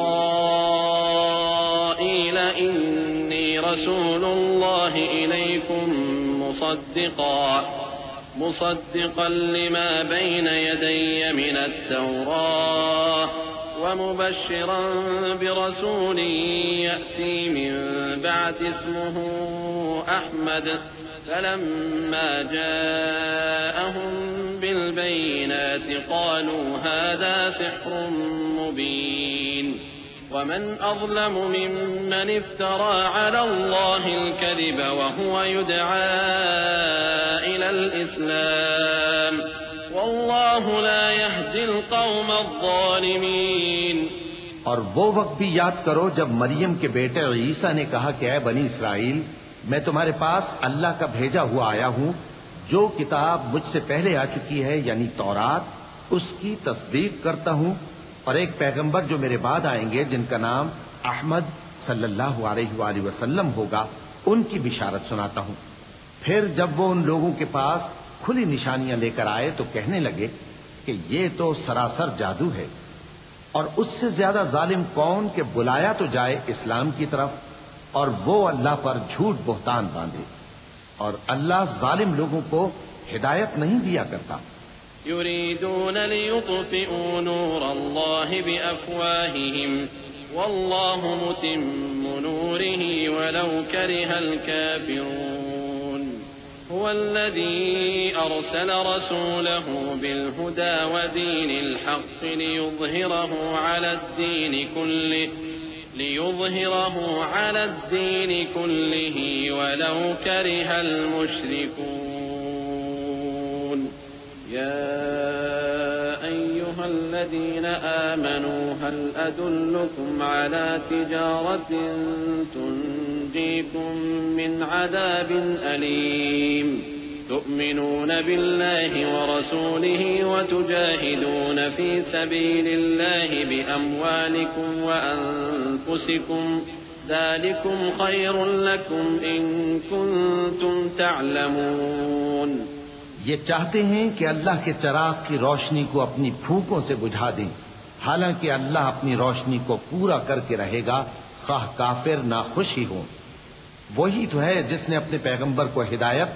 إني رسول الله إليكم مصدقا لما بين يدي من التوراة ومبشرا برسول يأتي من بعد اسمه أحمد فلما جاءهم بالبينات قالوا هذا سحر مبين ومن أظلم ممن افترى على الله الكذب وهو يدعى إلى الإسلام والله لا يهدي القوم الظالمين. اور وہ وقت بھی یاد کرو جب مریم کے بیٹے عیسیٰ نے کہا کہ اے بنی اسرائیل، میں تمہارے پاس اللہ کا بھیجا ہوا آیا ہوں، جو کتاب مجھ سے پہلے آ چکی ہے یعنی تورات، اس کی تصدیق کرتا ہوں، اور ایک پیغمبر جو میرے بعد آئیں گے جن کا نام احمد صلی اللہ علیہ وآلہ وسلم ہوگا، ان کی بشارت سناتا ہوں. پھر جب وہ ان لوگوں کے پاس کھلی نشانیاں لے کر آئے تو کہنے لگے کہ یہ تو سراسر جادو ہے، اور اس سے زیادہ ظالم کون کہ بلایا تو جائے اسلام کی طرف اور وہ اللہ پر جھوٹ بہتان باندھے، اور اللہ ظالم لوگوں کو ہدایت نہیں دیا کرتا. يريدون ليطفئوا نور الله بأفواههم والله متم نوره ولو كره الكافرون. هو الذي أرسل رسوله بالهدى ودين الحق ليظهره على الدين كله ولو كره المشركون. يا أيها الذين آمنوا هل أدلكم على تجارة تنجيكم من عذاب أليم تؤمنون بالله ورسوله وتجاهدون في سبيل الله بأموالكم وأنفسكم ذلكم خير لكم إن كنتم تعلمون. یہ چاہتے ہیں کہ اللہ کے چراغ کی روشنی کو اپنی پھونکوں سے بجھا دیں، حالانکہ اللہ اپنی روشنی کو پورا کر کے رہے گا خواہ کافر ناخوش ہی ہوں. وہی تو ہے جس نے اپنے پیغمبر کو ہدایت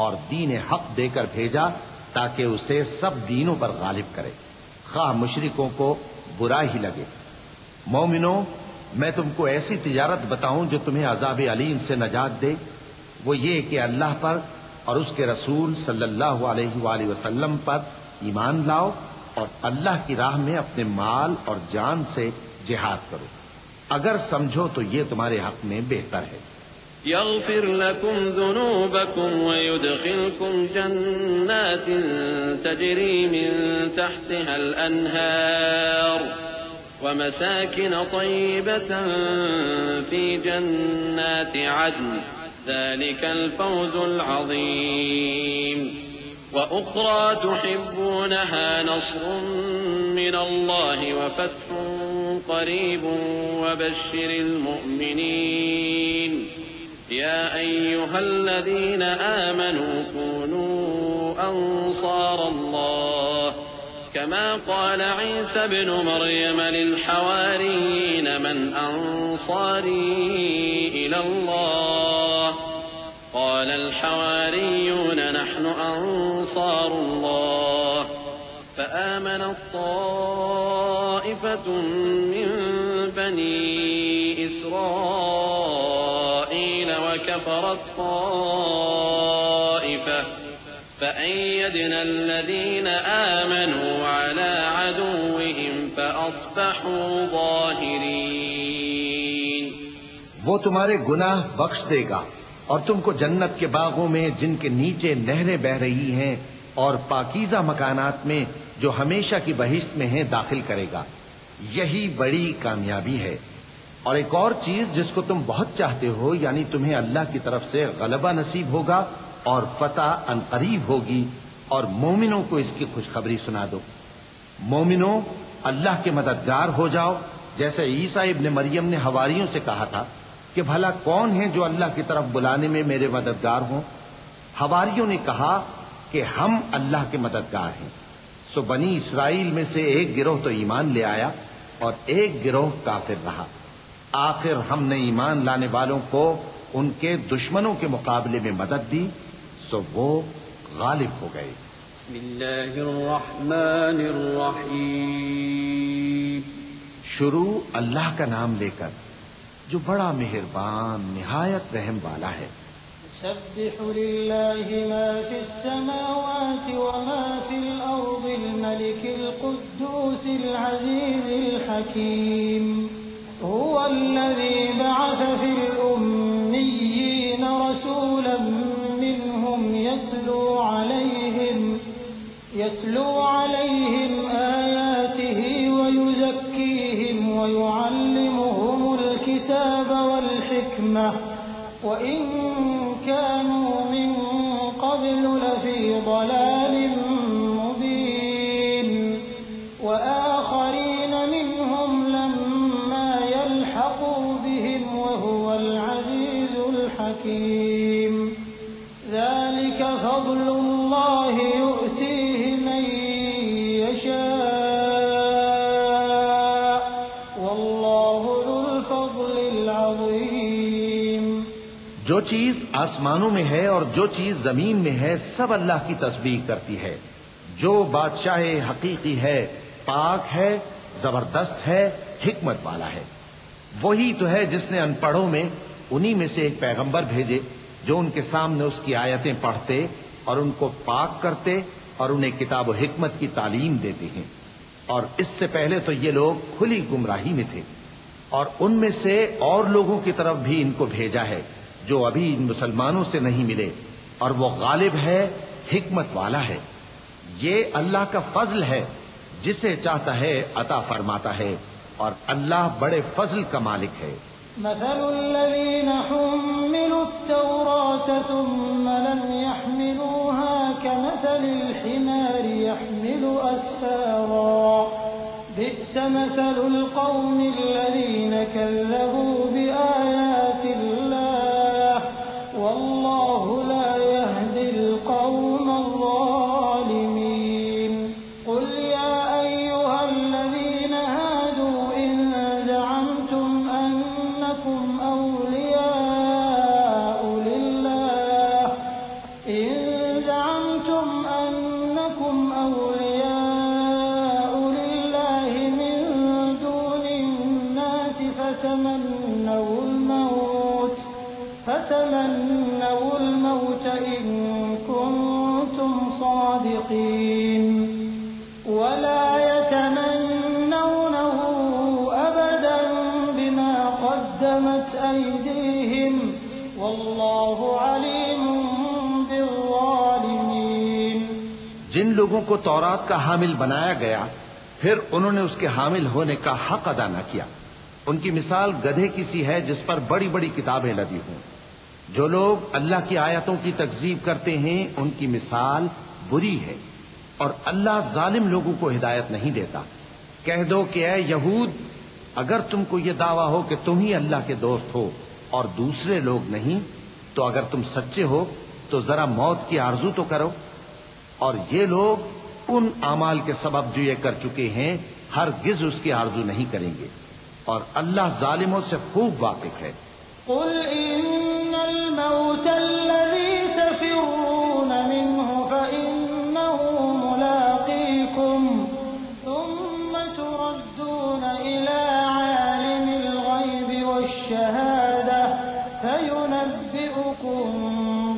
اور دین حق دے کر بھیجا تاکہ اسے سب دینوں پر غالب کرے، خواہ مشرکوں کو برا ہی لگے. مومنوں، میں تم کو ایسی تجارت بتاؤں جو تمہیں عذاب علیم سے نجات دے، وہ یہ کہ اللہ پر اور اس کے رسول صلی اللہ علیہ وآلہ وسلم پر ایمان لاؤ اور اللہ کی راہ میں اپنے مال اور جان سے جہاد کرو، اگر سمجھو تو یہ تمہارے حق میں بہتر ہے. يغفر لكم ذنوبكم ويدخلكم جنات تجري من تحتها الأنهار ومساكن طيبة في جنات عدن ذلك الفوز العظيم. وأخرى تحبونها نصر من الله وفتح قريب وبشر المؤمنين. يا أيها الذين آمنوا كونوا أنصار الله كما قال عيسى ابن مريم للحواريين من أنصاري إلى الله قال الحواريون نحن أنصار الله فآمنت طائفة من بني إسرائيل وكفرت طائفة فأيدنا الذين آمنوا على عدوهم فأصبحوا ظاهرين. وہ تمہارے گناہ بخش دے گا اور تم کو جنت کے باغوں میں جن کے نیچے نہریں بہ رہی ہیں اور پاکیزہ مکانات میں جو ہمیشہ کی بہشت میں ہیں داخل کرے گا. یہی بڑی کامیابی ہے. اور ایک اور چیز جس کو تم بہت چاہتے ہو، یعنی تمہیں اللہ کی طرف سے غلبہ نصیب ہوگا اور فتح عنقریب ہوگی، اور مومنوں کو اس کی خوشخبری سنا دو. مومنوں، اللہ کے مددگار ہو جاؤ، جیسے عیسیٰ ابن مریم نے حواریوں سے کہا تھا کہ بھلا کون ہے جو اللہ کی طرف بلانے میں میرے مددگار ہوں؟ حواریوں نے کہا کہ ہم اللہ کے مددگار ہیں. سو بنی اسرائیل میں سے ایک گروہ تو ایمان لے آیا اور ایک گروہ کافر رہا. آخر ہم نے ایمان لانے والوں کو ان کے دشمنوں کے مقابلے میں مدد دی سو وہ غالب ہو گئے۔ بسم اللہ الرحمن الرحیم۔ شروع اللہ کا نام لے کر جو بڑا مہربان نہایت رحم والا ہے۔ يسبح لله ما في السماوات وما في الأرض الملك القدوس العزيز الحكيم هو الذي بعث في الأميين رسولا منهم يتلو عليهم آياته ويزكيهم ويعلمهم الكتاب والحكمة وإن كانوا من قبل لفي ضلال مبين وآخرين منهم لما يلحقوا بهم وهو العزيز الحكيم ذلك فضل الله يؤتيه من يشاء والله ذو الفضل العظيم۔ جو چیز آسمانوں میں ہے اور جو چیز زمین میں ہے سب اللہ کی تسبیح کرتی ہے۔ جو بادشاہ حقیقی ہے، پاک ہے، زبردست ہے، حکمت والا ہے۔ وہی تو ہے جس نے ان پڑھوں میں انہی میں سے ایک پیغمبر بھیجے جو ان کے سامنے اس کی آیتیں پڑھتے اور ان کو پاک کرتے اور انہیں کتاب و حکمت کی تعلیم دیتے ہیں۔ اور اس سے پہلے تو یہ لوگ کھلی گمراہی میں تھے، اور ان میں سے اور لوگوں کی طرف بھی ان کو بھیجا ہے جو ابھی ان مسلمانوں سے نہیں ملے، اور وہ غالب ہے، حکمت والا ہے۔ یہ اللہ کا فضل ہے، جسے چاہتا ہے عطا فرماتا ہے، اور اللہ بڑے فضل کا مالک ہے۔ مثل الذين حملوا التوراة ثم لم يحملوها كمثل الحمار يحمل أسفارا بئس مثل القوم الذين كذبوا بآيات الله والله لا يهدي القوم الظالمين۔ قل يا أيها الذين هادوا إن زعمتم أنكم أولياء لله من دون الناس فتمنوا الموت إن كنتم صادقين ولا يتمنونه أبدا بما قدمت أيديهم والله عليم بالظالمين۔ جن لوگوں کو تورات کا حامل بنایا گیا پھر انہوں نے اس کے حامل ہونے کا حق ادا نہ کیا، ان کی مثال گدھے کی سی ہے جس پر بڑی بڑی کتابیں لدی ہوں۔ جو لوگ اللہ کی آیتوں کی تکذیب کرتے ہیں ان کی مثال بری ہے، اور اللہ ظالم لوگوں کو ہدایت نہیں دیتا۔ کہہ دو کہ اے یہود، اگر تم کو یہ دعویٰ ہو کہ تم ہی اللہ کے دوست ہو اور دوسرے لوگ نہیں، تو اگر تم سچے ہو تو ذرا موت کی آرزو تو کرو۔ اور یہ لوگ ان اعمال کے سبب جو یہ کر چکے ہیں ہرگز اس کی آرزو نہیں کریں گے، اور اللہ ظالموں سے خوب واقف ہے۔ قل إن الموت الذي تفرون منه فإنه ملاقيكم ثم تردون إلى عالم الغيب والشهادة فينبئكم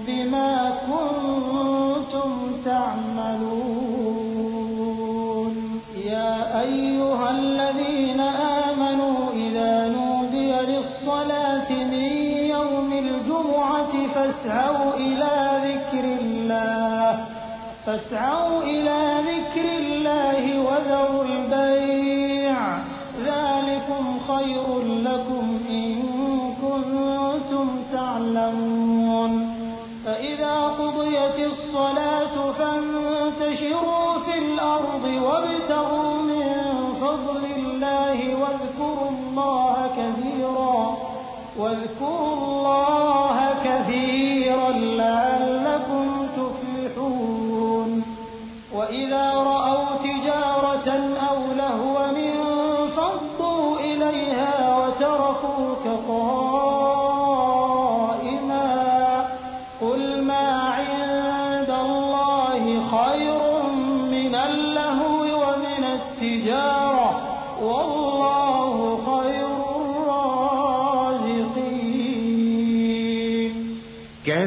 بما كنتم تعملون۔ يا أيها الذين آمنوا إذا نودي للصلاة من يوم الجمعة فاسعوا إلى ذكر الله وذروا البيع ذلكم خير لكم إن كنتم تعلمون۔ فإذا قضيت الصلاة فانتشروا في الأرض وابتغوا من فضل الله واذكروا الله كثيرا لعلكم تفلحون۔ وإذا رأوا تجارة أو لهوا انفضوا إليها وتركوك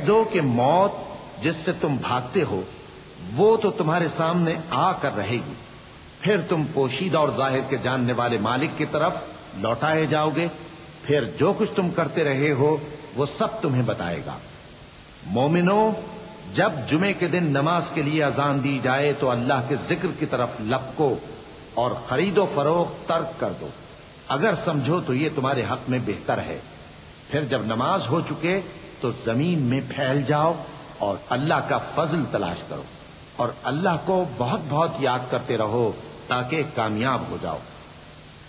دو کہ موت جس سے تم بھاگتے ہو وہ تو تمہارے سامنے آ کر رہے گی، پھر تم پوشیدہ اور ظاہر کے جاننے والے مالک کی طرف لوٹائے جاؤ گے، پھر جو کچھ تم کرتے رہے ہو وہ سب تمہیں بتائے گا۔ مومنو، جب جمعے کے دن نماز کے لیے اذان دی جائے تو اللہ کے ذکر کی طرف لپکو اور خرید و فروخت ترک کر دو، اگر سمجھو تو یہ تمہارے حق میں بہتر ہے۔ پھر جب نماز ہو چکے تو زمین میں پھیل جاؤ اور اللہ کا فضل تلاش کرو، اور اللہ کو بہت بہت یاد کرتے رہو تاکہ کامیاب ہو جاؤ۔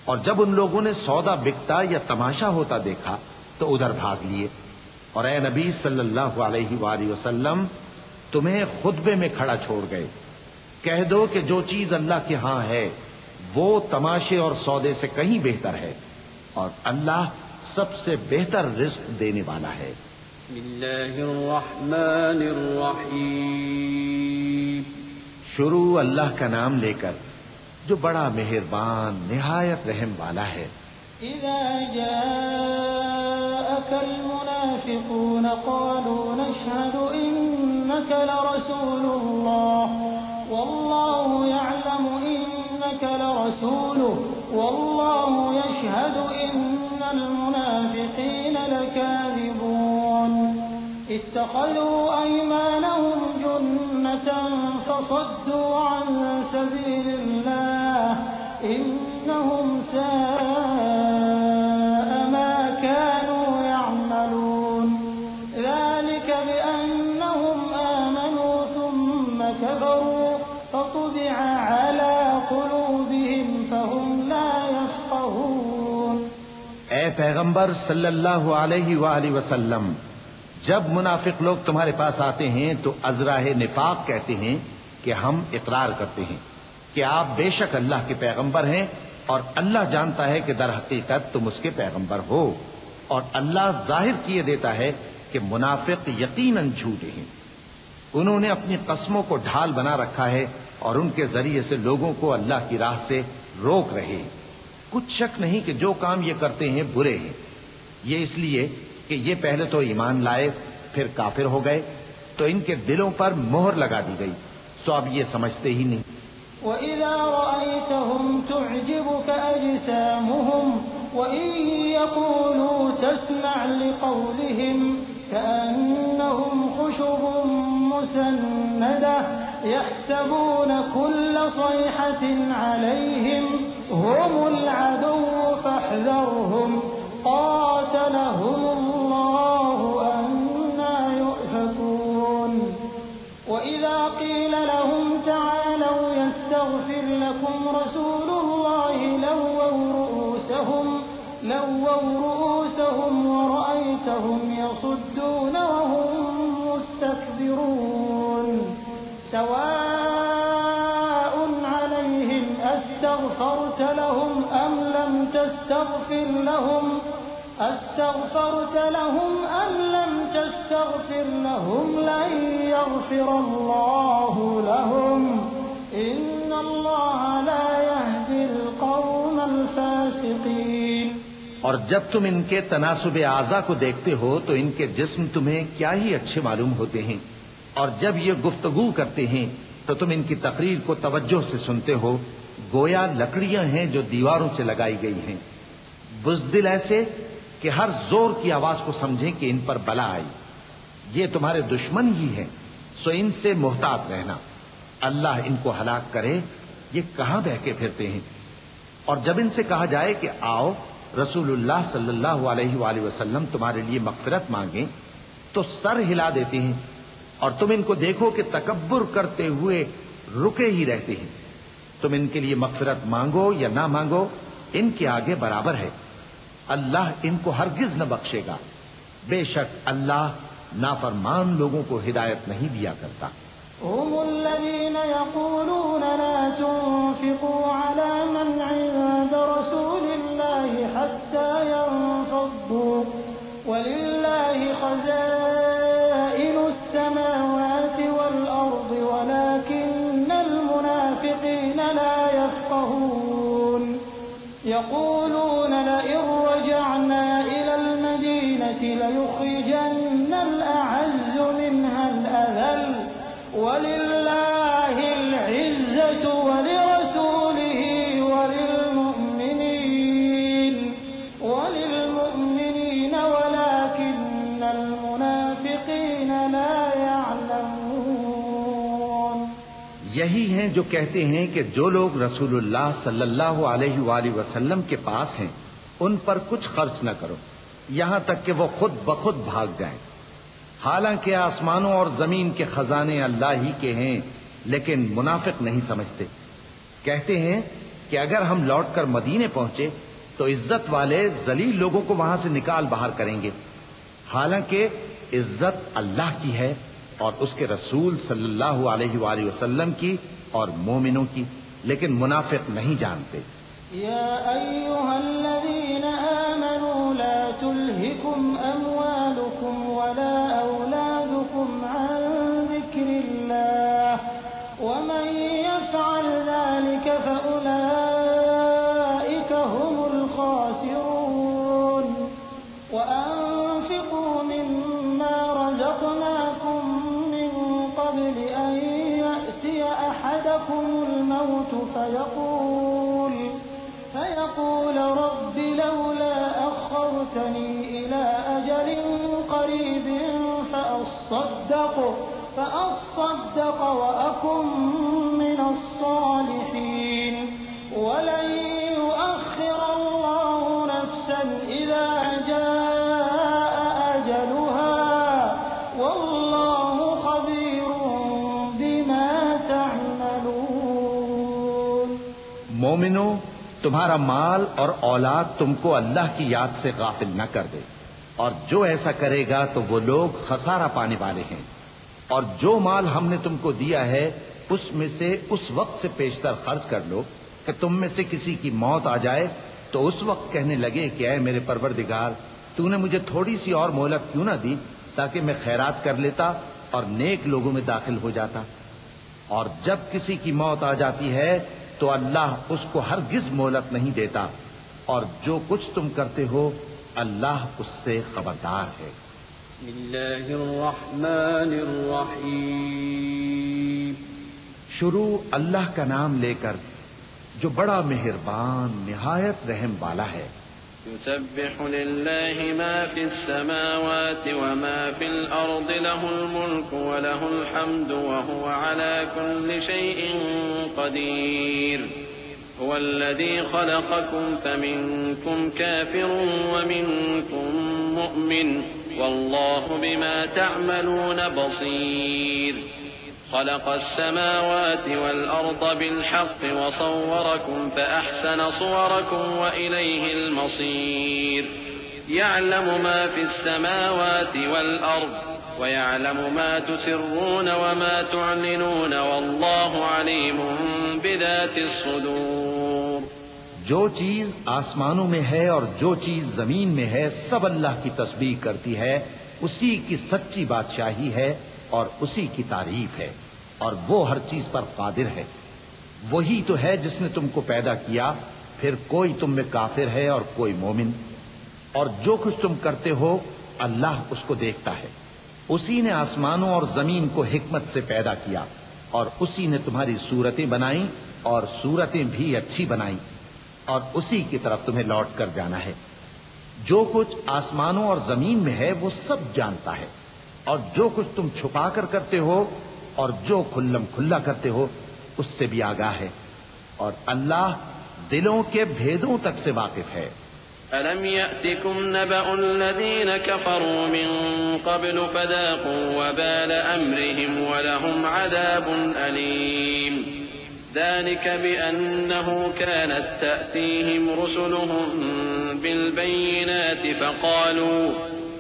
اور جب ان لوگوں نے سودا بکتا یا تماشا ہوتا دیکھا تو ادھر بھاگ لیے، اور اے نبی صلی اللہ علیہ وآلہ وسلم تمہیں خطبے میں کھڑا چھوڑ گئے۔ کہہ دو کہ جو چیز اللہ کے ہاں ہے وہ تماشے اور سودے سے کہیں بہتر ہے، اور اللہ سب سے بہتر رزق دینے والا ہے۔ بسم اللہ الرحمن الرحیم۔ شروع اللہ کا نام لے کر جو بڑا مہربان نہایت رحم والا ہے۔ إذا جاءك المنافقون قالوا نشهد إنك لرسول الله والله يعلم إنك لرسوله والله يشهد إن المنافقين لكاذبون اتخذوا أيمانهم جنة فصدوا عن سبيل الله إنهم ساء ما كانوا يعملون ذلك بأنهم آمنوا ثم كفروا فطبع على قلوبهم فهم لا يفقهون۔ اے پیغمبر صلی اللہ علیہ وآلہ وسلم، جب منافق لوگ تمہارے پاس آتے ہیں تو ازراہ نفاق کہتے ہیں کہ ہم اقرار کرتے ہیں کہ آپ بے شک اللہ کے پیغمبر ہیں، اور اللہ جانتا ہے کہ در حقیقت تم اس کے پیغمبر ہو، اور اللہ ظاہر کیے دیتا ہے کہ منافق یقیناً جھوٹے ہیں۔ انہوں نے اپنی قسموں کو ڈھال بنا رکھا ہے اور ان کے ذریعے سے لوگوں کو اللہ کی راہ سے روک رہے ہیں۔ کچھ شک نہیں کہ جو کام یہ کرتے ہیں برے ہیں، یہ اس لیے کہ یہ پہلے تو ایمان لائے پھر کافر ہو گئے تو ان کے دلوں پر مہر لگا دی گئی، سو اب یہ سمجھتے ہی نہیں۔ وَإِذَا رَأَيْتَهُمْ تُعْجِبُكَ أَجْسَامُهُمْ وَإِن يَقُولُوا تَسْمَعْ لِقَوْلِهِمْ كَأَنَّهُمْ خُشُبٌ مُّسَنَّدَةٌ يَحْسَبُونَ كُلَّ صَيْحَةٍ عَلَيْهِمْ هُمُ الْعَدُوُّ فَاحْذَرْهُمْ قَاتَلَهُمُ اللَّهُ أَنَّىٰ يُؤْفَكُونَ۔ وَإِذَا قِيلَ لَهُمْ تَعَالَوْا يَسْتَغْفِرْ لَكُمْ رَسُولُ اللَّهِ لَوَّوْا رُءُوسَهُمْ وَرَأَيْتَهُمْ يَصُدُّونَ وَهُمْ مُسْتَكْبِرُونَ سَوَاءٌ عَلَيْهِمْ أَسْتَغْفَرْتَ لَهُمْ أَمْ لَمْ تَسْتَغْفِرْ لَهُمْ لَن يَغْفِرَ اللَّهُ لَهُمْ إِنَّ اللَّهَ لَا يَهْدِي الْقَوْمَ الْفَاسِقِينَ۔ اور جب تم ان کے تناسب اعضاء کو دیکھتے ہو تو ان کے جسم تمہیں کیا ہی اچھے معلوم ہوتے ہیں، اور جب یہ گفتگو کرتے ہیں تو تم ان کی تقریر کو توجہ سے سنتے ہو، گویا لکڑیاں ہیں جو دیواروں سے لگائی گئی ہیں، بزدل ایسے کہ ہر زور کی آواز کو سمجھیں کہ ان پر بلا آئی۔ یہ تمہارے دشمن ہی ہیں، سو ان سے محتاط رہنا، اللہ ان کو ہلاک کرے، یہ کہاں بہکے پھرتے ہیں۔ اور جب ان سے کہا جائے کہ آؤ رسول اللہ صلی اللہ علیہ وآلہ وسلم تمہارے لیے مغفرت مانگیں تو سر ہلا دیتے ہیں، اور تم ان کو دیکھو کہ تکبر کرتے ہوئے رکے ہی رہتے ہیں۔ تم ان کے لیے مغفرت مانگو یا نہ مانگو، ان کے آگے برابر ہے، اللہ ان کو ہرگز نہ بخشے گا، بے شک اللہ نافرمان لوگوں کو ہدایت نہیں دیا کرتا۔ هم الذين يقولون لا تنفقوا على من عند رسول الله حتى ينفضوا ولله خزائن السماوات والأرض ولكن المنافقين لا يفقهون يقولون لئن رجعنا إلى المدينة ليخرجن الأعز یہی ہیں جو کہتے ہیں کہ جو لوگ رسول اللہ صلی اللہ علیہ وآلہ وسلم کے پاس ہیں ان پر کچھ خرچ نہ کرو یہاں تک کہ وہ خود بخود بھاگ جائیں، حالانکہ آسمانوں اور زمین کے خزانے اللہ ہی کے ہیں، لیکن منافق نہیں سمجھتے۔ کہتے ہیں کہ اگر ہم لوٹ کر مدینے پہنچے تو عزت والے ذلیل لوگوں کو وہاں سے نکال باہر کریں گے، حالانکہ عزت اللہ کی ہے اور اس کے رسول صلی اللہ علیہ وآلہ وسلم کی اور مومنوں کی، لیکن منافق نہیں جانتے۔ يا أيها الذين آمنوا لا تلهكم أموالكم ولا أولادكم عن ذكر الله ومن يفعل ذلك فأولئك هم الخاسرون وأنفقوا مما رزقناكم من قبل أن يأتي أحدكم الموت فيقول رب لولا أخرتني إلى أجل قريب فأصدق وأكن من الصالحين ولن يؤخر الله نفسا إذا جاء أجلها والله خبير بما تعملون۔ مومنو، تمہارا مال اور اولاد تم کو اللہ کی یاد سے غافل نہ کر دے، اور جو ایسا کرے گا تو وہ لوگ خسارہ پانے والے ہیں۔ اور جو مال ہم نے تم کو دیا ہے اس میں سے اس وقت سے پیشتر خرچ کر لو کہ تم میں سے کسی کی موت آ جائے تو اس وقت کہنے لگے کہ اے میرے پروردگار، تو نے مجھے تھوڑی سی اور مہلت کیوں نہ دی تاکہ میں خیرات کر لیتا اور نیک لوگوں میں داخل ہو جاتا۔ اور جب کسی کی موت آ جاتی ہے تو اللہ اس کو ہرگز مہلت نہیں دیتا، اور جو کچھ تم کرتے ہو اللہ اس سے خبردار ہے۔ بسم اللہ الرحمن الرحیم۔ شروع اللہ کا نام لے کر جو بڑا مہربان نہایت رحم والا ہے۔ يسبح لله ما في السماوات وما في الأرض له الملك وله الحمد وهو على كل شيء قدير هو الذي خلقكم فمنكم كافر ومنكم مؤمن والله بما تعملون بصير خلق السماوات والأرض بالحق وصوركم فأحسن صوركم وإليه المصير يعلم ما في السماوات والأرض ويعلم ما تسرون وما تعلنون والله عليم بذات الصدور۔ جو چیز آسمانوں میں ہے اور جو چیز زمین میں ہے سب اللہ کی تسبیح کرتی ہے، اسی کی سچی بادشاہی ہے اور اسی کی تعریف ہے، اور وہ ہر چیز پر قادر ہے۔ وہی تو ہے جس نے تم کو پیدا کیا، پھر کوئی تم میں کافر ہے اور کوئی مومن، اور جو کچھ تم کرتے ہو اللہ اس کو دیکھتا ہے۔ اسی نے آسمانوں اور زمین کو حکمت سے پیدا کیا، اور اسی نے تمہاری صورتیں بنائیں اور صورتیں بھی اچھی بنائیں، اور اسی کی طرف تمہیں لوٹ کر جانا ہے۔ جو کچھ آسمانوں اور زمین میں ہے وہ سب جانتا ہے، اور جو کچھ تم چھپا کر کرتے ہو اور جو کھلم کھلا کرتے ہو اس سے بھی آگاہ ہے، اور اللہ دلوں کے بھیدوں تک سے واقف ہے۔ أَلَمْ يَأْتِكُمْ نَبَأُ الَّذِينَ كَفَرُوا مِن قَبْلُ فَذَاقُوا وَبَالَ أَمْرِهِمْ وَلَهُمْ عَذَابٌ أَلِيمٌ ذَلِكَ بِأَنَّهُ كَانَتْ تَأْتِيهِمْ رُسُلُهُم بِالْبَيِّنَاتِ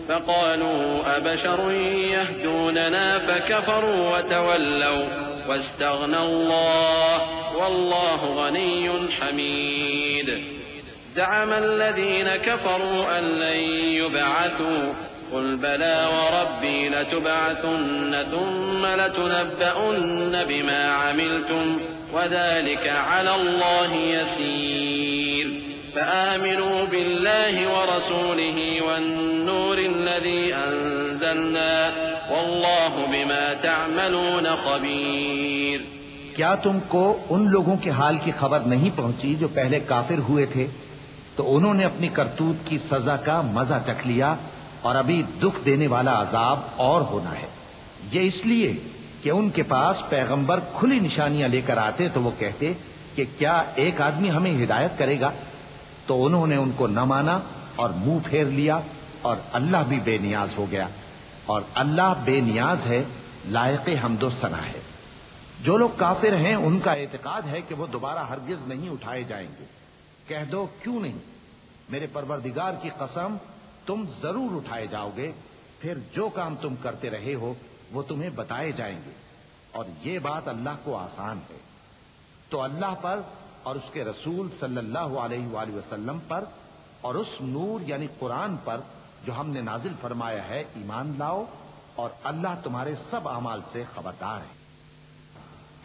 فقالوا أبشر يهدوننا فكفروا وتولوا واستغنى الله والله غني حميد زعم الذين كفروا أن لن يبعثوا قل بلى وربي لتبعثن ثم لتنبؤن بما عملتم وذلك على الله يسير فآمنوا بالله ورسوله والنور الذي أنزلنا والله بما تعملون خبير۔ کیا تم کو ان لوگوں کے حال کی خبر نہیں پہنچی جو پہلے کافر ہوئے تھے؟ تو انہوں نے اپنی کرتوت کی سزا کا مزہ چکھ لیا، اور ابھی دکھ دینے والا عذاب اور ہونا ہے۔ یہ اس لیے کہ ان کے پاس پیغمبر کھلی نشانیاں لے کر آتے تو وہ کہتے کہ کیا ایک آدمی ہمیں ہدایت کرے گا؟ تو انہوں نے ان کو نہ مانا اور منہ پھیر لیا، اور اللہ بھی بے نیاز ہو گیا، اور اللہ بے نیاز ہے، لائق حمد و ثنا ہے۔ جو لوگ کافر ہیں ان کا اعتقاد ہے کہ وہ دوبارہ ہرگز نہیں اٹھائے جائیں گے۔ کہہ دو کیوں نہیں، میرے پروردگار کی قسم تم ضرور اٹھائے جاؤ گے، پھر جو کام تم کرتے رہے ہو وہ تمہیں بتائے جائیں گے، اور یہ بات اللہ کو آسان ہے۔ تو اللہ پر اور اس کے رسول صلی اللہ علیہ وآلہ وسلم پر اور اس نور یعنی قرآن پر جو ہم نے نازل فرمایا ہے ایمان لاؤ، اور اللہ تمہارے سب اعمال سے خبردار ہے۔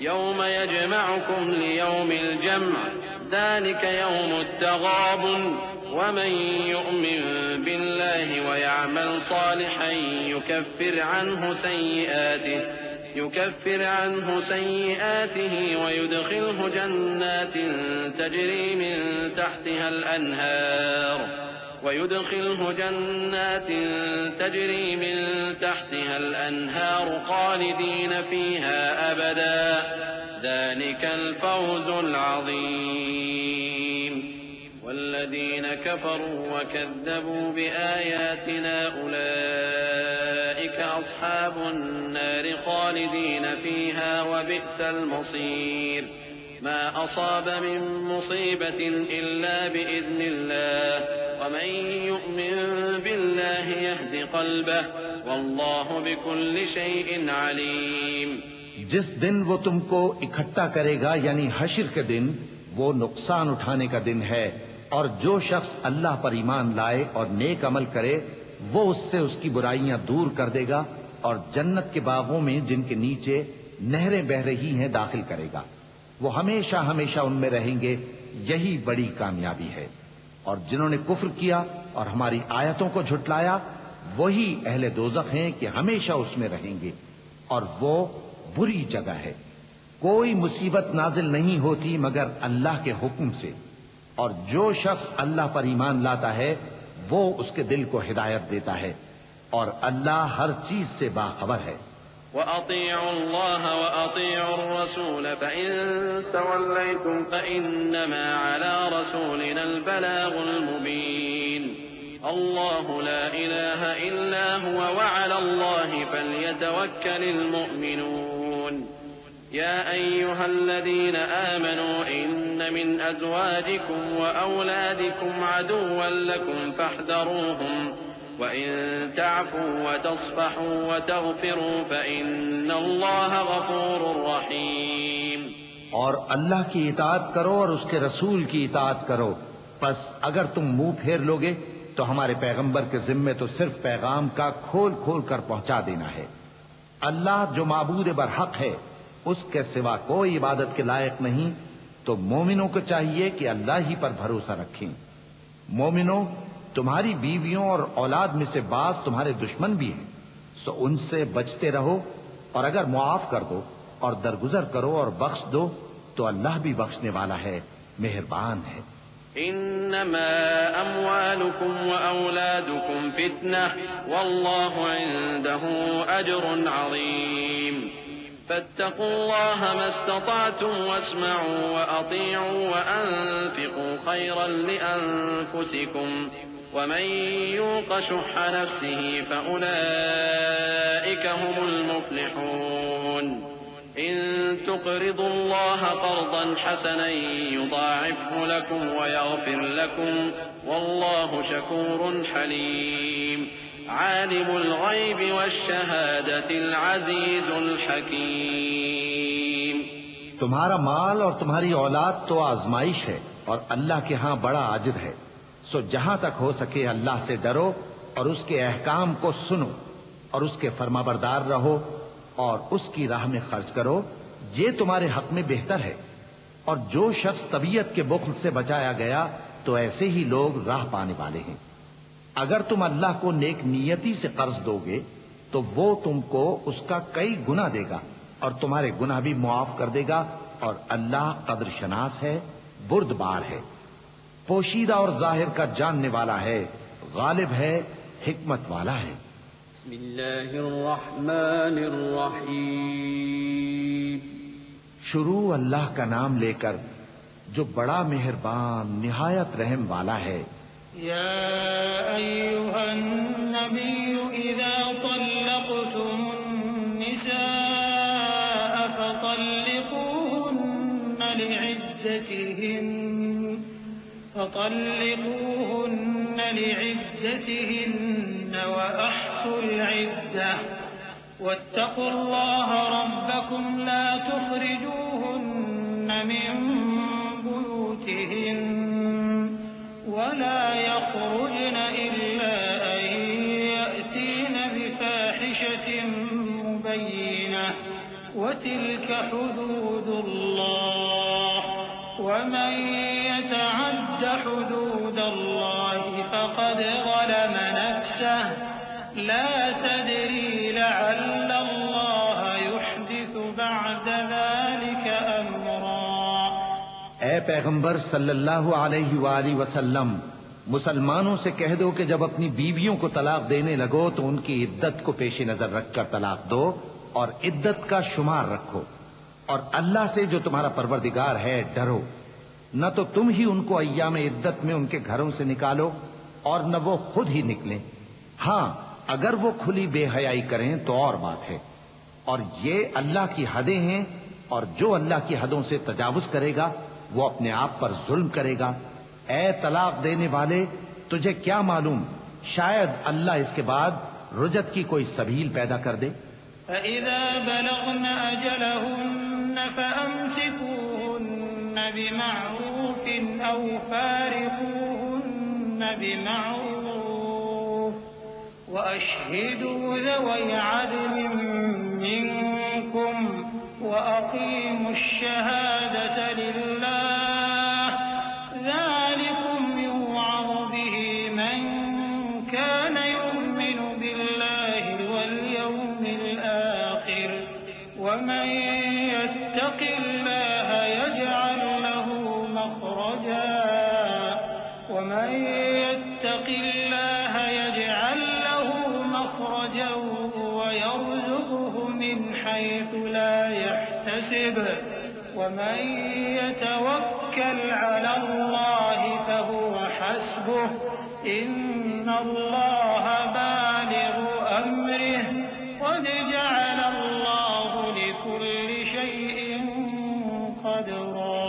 يوم يجمعكم ليوم الجمع ذلك يوم التغابن ومن يؤمن بالله ويعمل صالحا يكفر عنه سيئاته ويدخله جنات تجري من تحتها الأنهار خالدين فيها أبدا ذلك الفوز العظيم والذين كفروا وكذبوا بآياتنا أولئك أصحاب النار خالدين فيها وبئس المصير ما أصاب من مصيبة إلا بإذن الله ومن يؤمن بالله يهد قلبه والله بكل شيء عليم۔ جس دن وہ تم کو اکٹھا کرے گا یعنی حشر کے دن، وہ نقصان اٹھانے کا دن ہے، اور جو شخص اللہ پر ایمان لائے اور نیک عمل کرے وہ اس سے اس کی برائیاں دور کر دے گا، اور جنت کے باغوں میں جن کے نیچے نہریں بہ رہی ہیں داخل کرے گا۔ وہ ہمیشہ ہمیشہ ان میں رہیں گے، یہی بڑی کامیابی ہے۔ اور جنہوں نے کفر کیا اور ہماری آیتوں کو جھٹلایا وہی اہل دوزخ ہیں کہ ہمیشہ اس میں رہیں گے، اور وہ بری جگہ ہے۔ کوئی مصیبت نازل نہیں ہوتی مگر اللہ کے حکم سے، اور جو شخص اللہ پر ایمان لاتا ہے وہ اس کے دل کو ہدایت دیتا ہے، اور اللہ ہر چیز سے باخبر ہے۔ وَأَطِيعُوا اللَّهَ وَأَطِيعُوا الرَّسُولَ فَإِن تَوَلَّيْتُمْ فَإِنَّمَا عَلَى رَسُولِنَا الْبَلَاغُ الْمُبِينُ اللَّهُ لَا إِلَٰهَ إِلَّا هُوَ وَعَلَى اللَّهِ فَلْيَتَوَكَّلِ الْمُؤْمِنُونَ يَا أَيُّهَا الَّذِينَ آمَنُوا إِنَّ مِنْ أَزْوَاجِكُمْ وَأَوْلَادِكُمْ عَدُوًّا لَكُمْ فَاحْذَرُوهُمْ وَإِن تَعْفُوا وَتَصْفَحُوا وَتَغْفِرُوا فَإِنَّ اللَّهَ غَفُورٌ رَّحِيمٌ۔ اور اللہ کی اطاعت کرو اور اس کے رسول کی اطاعت کرو، پس اگر تم منہ پھیر لوگے تو ہمارے پیغمبر کے ذمے تو صرف پیغام کا کھول کھول کر پہنچا دینا ہے۔ اللہ جو معبود برحق ہے اس کے سوا کوئی عبادت کے لائق نہیں، تو مومنوں کو چاہیے کہ اللہ ہی پر بھروسہ رکھیں۔ مومنوں، تمہاری بیویوں اور اولاد میں سے بعض تمہارے دشمن بھی ہیں، سو ان سے بچتے رہو، اور اگر معاف کر دو اور درگزر کرو اور بخش دو تو اللہ بھی بخشنے والا ہے، مہربان ہے۔ انما اموالكم واولادكم فتنة والله عنده اجر عظيم فاتقوا الله ما استطعتم واسمعوا واطيعوا وانفقوا خيرا لانفسكم ومن يوق شح نفسه فاولئك هم المفلحون إن تقرضوا الله قرضا حسنا يضاعفه لكم ويغفر لكم والله شكور حليم عالم الغيب والشهادة العزيز الحكيم۔ تمہارا مال اور تمہاری اولاد تو آزمائش ہے اور اللہ کے ہاں بڑا اجر ہے، سو جہاں تک ہو سکے اللہ سے ڈرو اور اس کے احکام کو سنو اور اس کے فرمانبردار رہو اور اس کی راہ میں خرچ کرو، یہ تمہارے حق میں بہتر ہے۔ اور جو شخص طبیعت کے بخل سے بچایا گیا تو ایسے ہی لوگ راہ پانے والے ہیں۔ اگر تم اللہ کو نیک نیتی سے قرض دو گے تو وہ تم کو اس کا کئی گنا دے گا اور تمہارے گناہ بھی معاف کر دے گا، اور اللہ قدر شناس ہے، بردبار ہے، پوشیدہ اور ظاہر کا جاننے والا ہے، غالب ہے، حکمت والا ہے۔ بسم اللہ الرحمن الرحیم شروع اللہ کا نام لے کر جو بڑا مہربان نہایت رحم والا ہے. يا أيها النبي إذا طلقتم النساء فطلقوهن لعدتهن وأحصوا العدة واتقوا الله ربكم لا تخرجوهن من بيوتهن ولا يخرجن إلا أن يأتين بفاحشة مبينة وتلك حدود الله ومن يتعد حدود الله فقد ظلم نفسه لا تدري لعل الله يحدث بعد ذلك أمرا. اے پیغمبر صلی اللہ علیہ وآلہ وسلم، مسلمانوں سے کہہ دو کہ جب اپنی بیویوں کو طلاق دینے لگو تو ان کی عدت کو پیش نظر رکھ کر طلاق دو اور عدت کا شمار رکھو، اور اللہ سے جو تمہارا پروردگار ہے ڈرو. نہ تو تم ہی ان کو ایام عدت میں ان کے گھروں سے نکالو اور نہ وہ خود ہی نکلیں. ہاں اگر وہ کھلی بے حیائی کریں تو اور بات ہے، اور یہ اللہ کی حدیں ہیں، اور جو اللہ کی حدوں سے تجاوز کرے گا وہ اپنے آپ پر ظلم کرے گا. اے طلاق دینے والے، تجھے کیا معلوم شاید اللہ اس کے بعد رجعت کی کوئی سبیل پیدا کر دے. فإذا بلغن أجلهن فأمسكوهن بمعروف أو فارقوهن بمعروف وأشهدوا ذوي عدل منكم وأقيموا الشهادة لله ذلكم يوعظ به من كان يؤمن بالله واليوم الآخر ومن يتق الله يجعل له مخرجا ويرزقه من حيث لا يحتسب ومن يتوكل على الله فهو حسبه إن الله بالغ أمره قد جعل الله لكل شيء قدرا.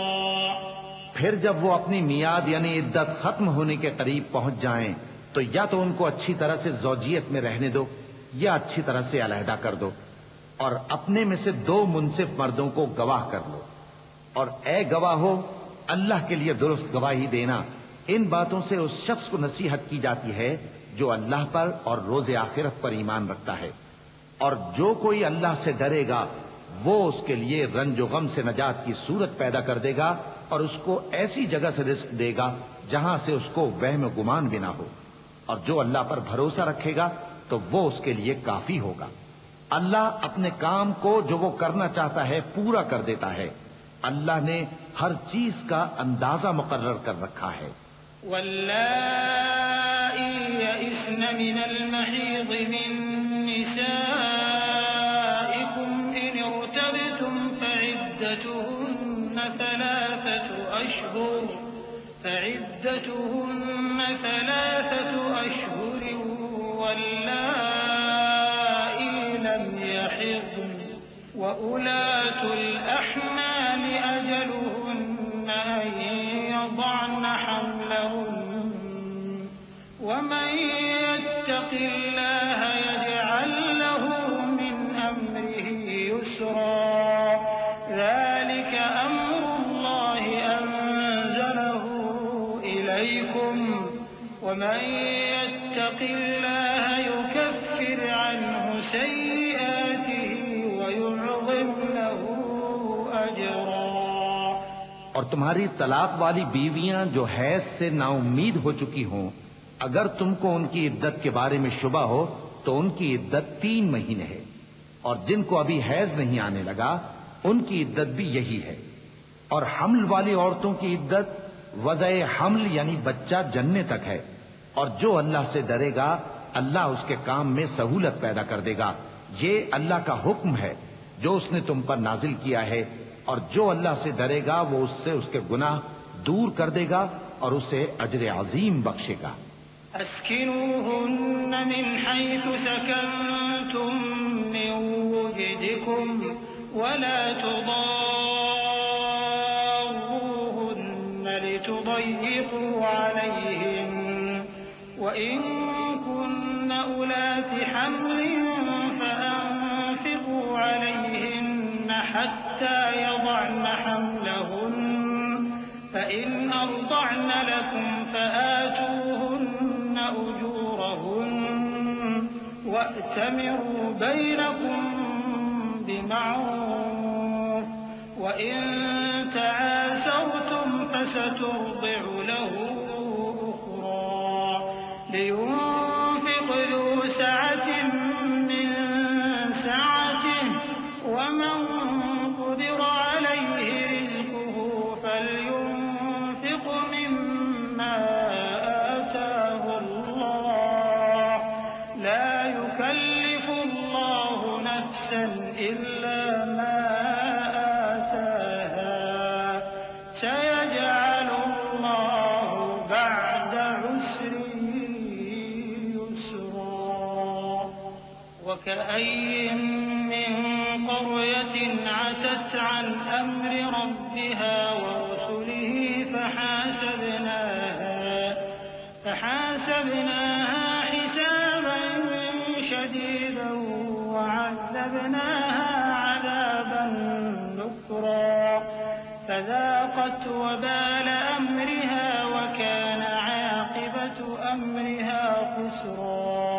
پھر جب وہ اپنی میعاد یعنی عدت ختم ہونے کے قریب پہنچ جائیں تو یا تو ان کو اچھی طرح سے زوجیت میں رہنے دو یا اچھی طرح سے علیحدہ کر دو، اور اپنے میں سے 2 منصف مردوں کو گواہ کر لو. اور اے گواہو، اللہ کے لیے درست گواہی دینا. ان باتوں سے اس شخص کو نصیحت کی جاتی ہے جو اللہ پر اور روز آخرت پر ایمان رکھتا ہے، اور جو کوئی اللہ سے ڈرے گا وہ اس کے لیے رنج و غم سے نجات کی صورت پیدا کر دے گا اور اس کو ایسی جگہ سے رزق دے گا جہاں سے اس کو وہم و گمان بھی نہ ہو. اور جو اللہ پر بھروسہ رکھے گا تو وہ اس کے لیے کافی ہوگا. اللہ اپنے کام کو جو وہ کرنا چاہتا ہے پورا کر دیتا ہے. اللہ نے ہر چیز کا اندازہ مقرر کر رکھا ہے. واللائي يئسن من المحيض من نسائكم إن ارتبتم فعدتهن 3 أشهر واللائي لم يحضن وأولاة الأحمال أجلهن أن يضعن حملهن ومن يتق الله يجعل له من أمره يسرا ذلك أمر الله أنزله إليكم ومن يتق الله يكفر عنه سيئاته ويعظم له أجرا. اور تمہاری طلاق والی بیویاں جو حیض سے نا امید ہو چکی ہوں، اگر تم کو ان کی عدت کے بارے میں شبہ ہو تو ان کی عدت 3 مہینے ہے، اور جن کو ابھی حیض نہیں آنے لگا ان کی عدت بھی یہی ہے. اور حمل والی عورتوں کی عدت وضع حمل یعنی بچہ جننے تک ہے. اور جو اللہ سے ڈرے گا اللہ اس کے کام میں سہولت پیدا کر دے گا. یہ اللہ کا حکم ہے جو اس نے تم پر نازل کیا ہے، اور جو اللہ سے ڈرے گا وہ اس سے اس کے گناہ دور کر دے گا اور اسے اجر عظیم بخشے گا. أسكنوهن من حيث سكنتم من وجدكم ولا تضاروهن لتضيقوا عليهن وإن كن أولات حمل فأنفقوا عليهن حتى يضعن حملهن فإن أرضعن لكم فآتوهن أجورهن وأتمروا بينكم بمعروف وإن تعاسرتم فسترضع له أخرى لينفق ذو سعة من سعته ومن قدر عليه رزقه فلينفق مما آتاه الله لا يكلف الله نفسا إلا ما آتاها سيجعل الله بعد عسر يسرا وكأي من قرية عتت عن أمر ربها ورسله فحاسبناها حسابا شديدا وعذبناها عذابا نكرا فذاقت وبال أمرها وكان عاقبة أمرها خسرا.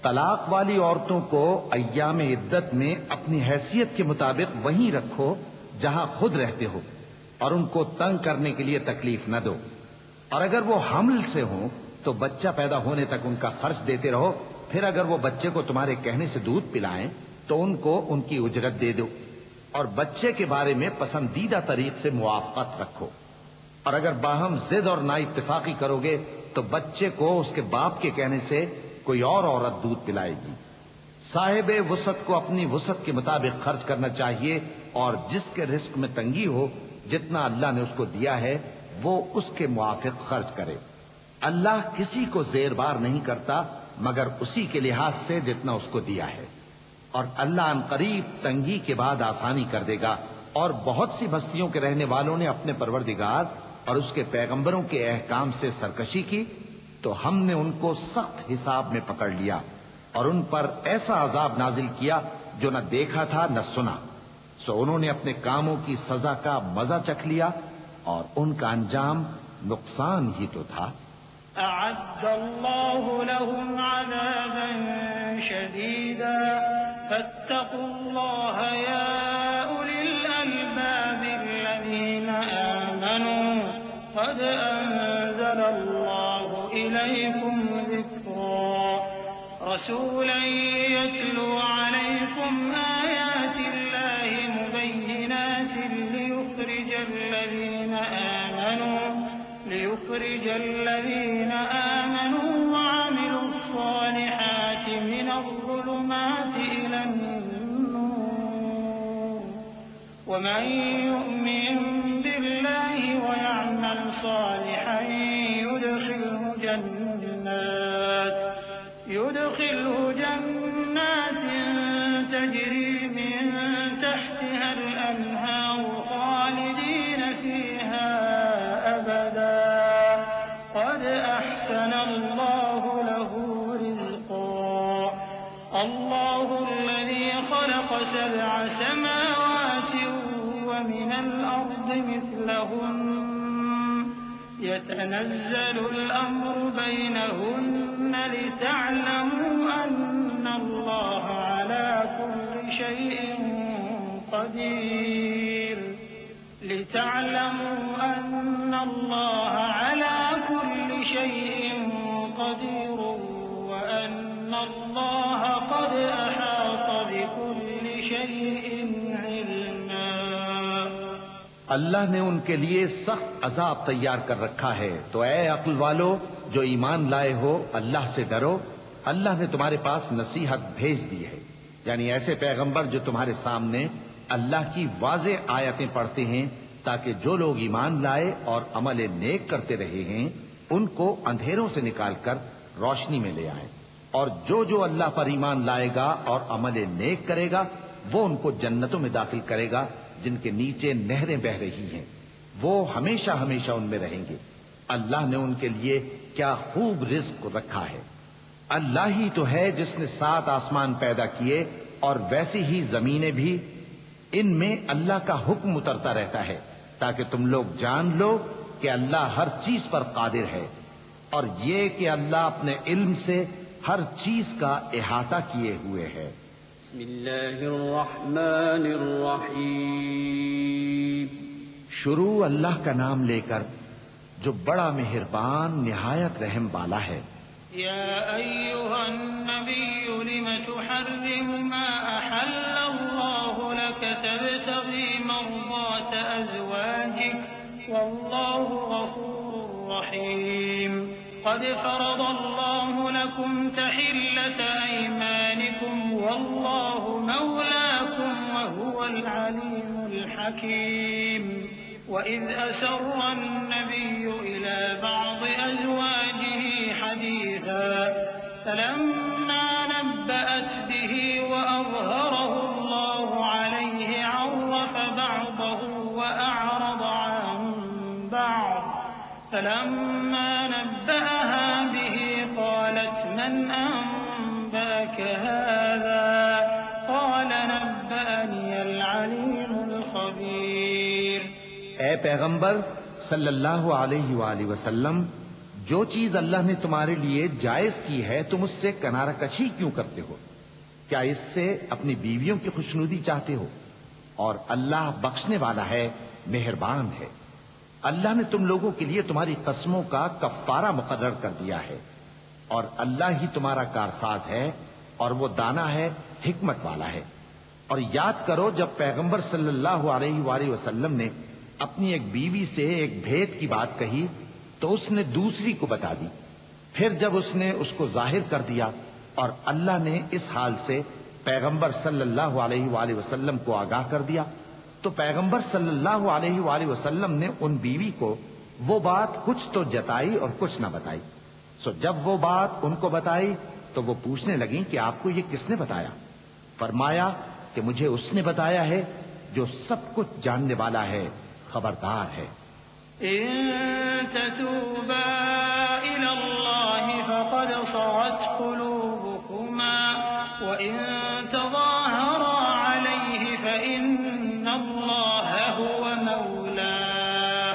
طلاق والی عورتوں کو ایام عدت میں اپنی حیثیت کے مطابق وہیں رکھو جہاں خود رہتے ہو، اور ان کو تنگ کرنے کے لیے تکلیف نہ دو. اور اگر وہ حمل سے ہوں تو بچہ پیدا ہونے تک ان کا خرچ دیتے رہو. پھر اگر وہ بچے کو تمہارے کہنے سے دودھ پلائیں تو ان کو ان کی اجرت دے دو، اور بچے کے بارے میں پسندیدہ طریق سے موافقت رکھو. اور اگر باہم ضد اور نا اتفاقی کرو گے تو بچے کو اس کے باپ کے کہنے سے کوئی اور عورت دودھ پلائے گی. صاحب وسعت کو اپنی وسعت کے مطابق خرچ کرنا چاہیے، اور جس کے رزق میں تنگی ہو جتنا اللہ نے اس کو دیا ہے وہ اس کے موافق خرچ کرے. اللہ کسی کو زیر بار نہیں کرتا مگر اسی کے لحاظ سے جتنا اس کو دیا ہے، اور اللہ عنقریب تنگی کے بعد آسانی کر دے گا. اور بہت سی بستیوں کے رہنے والوں نے اپنے پروردگار اور اس کے پیغمبروں کے احکام سے سرکشی کی تو ہم نے ان کو سخت حساب میں پکڑ لیا اور ان پر ایسا عذاب نازل کیا جو نہ دیکھا تھا نہ سنا. سو انہوں نے اپنے کاموں کی سزا کا مزہ چکھ لیا اور ان کا انجام نقصان ہی تو تھا. أعد الله لهم عذابا شديدا فاتقوا الله يا أولي الألباب الذين آمنوا قد أنزل الله إليكم ذكرا رسولا يتلو عليكم آيات الله مبينات ليخرج الذين آمنوا وعملوا الصالحات من الظلمات إلى النور ومن يؤمن بالله ويعمل صالحا يدخله جنات تجري من تحتها الأنهار خالدين فيها أبدا قد أحسن الله له رزقا الله الذي خلق 7 سماوات ومن الأرض مثلهن يتنزل الأمر بينهن لتعلموا أن الله على كل شيء قدير وأن الله قد أحاط بكل شيء علما. اللہ نے ان کے لیے سخت عذاب تیار کر رکھا ہے، تو اے عقل والو جو ایمان لائے ہو اللہ سے ڈرو اللہ نے تمہارے پاس نصیحت بھیج دی ہے، یعنی ایسے پیغمبر جو تمہارے سامنے اللہ کی واضح آیتیں پڑھتے ہیں تاکہ جو لوگ ایمان لائے اور عمل نیک کرتے رہے ہیں ان کو اندھیروں سے نکال کر روشنی میں لے آئیں، اور جو اللہ پر ایمان لائے گا اور عمل نیک کرے گا وہ ان کو جنتوں میں داخل کرے گا جن کے نیچے نہریں بہ رہی ہیں، وہ ہمیشہ ہمیشہ ان میں رہیں گے۔ اللہ نے ان کے لیے کیا خوب رزق رکھا ہے۔ اللہ ہی تو ہے جس نے 7 آسمان پیدا کیے اور ویسی ہی زمینیں بھی، ان میں اللہ کا حکم اترتا رہتا ہے تاکہ تم لوگ جان لو کہ اللہ ہر چیز پر قادر ہے، اور یہ کہ اللہ اپنے علم سے ہر چیز کا احاطہ کیے ہوئے ہے۔ بسم اللہ الرحمن الرحیم۔ شروع اللہ کا نام لے کر جو بڑا مہربان نہایت رحم والا ہے۔ يا أيها النبي لم تحرم ما أحل الله لك تبتغي مرضات أزواجك والله غفور رحيم قد فرض الله لكم تحلة أيمانكم والله مولاكم وهو العليم الحكيم وإذ أسر النبي إلى بعض أزواجه حديثا فلما نبأت به وأظهره الله عليه عرف بعضه وأعرض عن بعض فلما نبأها به قالت من أنبأك هذا قال نبأني العليم الخبير۔ اے پیغمبر صلی اللہ علیہ وآلہ وسلم، جو چیز اللہ نے تمہارے لیے جائز کی ہے تم اس سے کنارہ کشی کیوں کرتے ہو؟ کیا اس سے اپنی بیویوں کی خوشنودی چاہتے ہو؟ اور اللہ بخشنے والا ہے، مہربان ہے۔ اللہ نے تم لوگوں کے لیے تمہاری قسموں کا کفارہ مقرر کر دیا ہے، اور اللہ ہی تمہارا کارساز ہے اور وہ دانا ہے، حکمت والا ہے۔ اور یاد کرو جب پیغمبر صلی اللہ علیہ وآلہ وسلم نے اپنی ایک بیوی سے ایک بھید کی بات کہی تو اس نے دوسری کو بتا دی، پھر جب اس نے اس کو ظاہر کر دیا اور اللہ نے اس حال سے پیغمبر صلی اللہ علیہ وآلہ وسلم کو آگاہ کر دیا تو پیغمبر صلی اللہ علیہ وآلہ وسلم نے ان بیوی کو وہ بات کچھ تو جتائی اور کچھ نہ بتائی۔ سو جب وہ بات ان کو بتائی تو وہ پوچھنے لگیں کہ آپ کو یہ کس نے بتایا؟ فرمایا کہ مجھے اس نے بتایا ہے جو سب کچھ جاننے والا ہے، خبردار ہے۔ إن تتوبا إلى الله فقد صغت قلوبكما وإن تظاهرا عليه فإن الله هو مولاه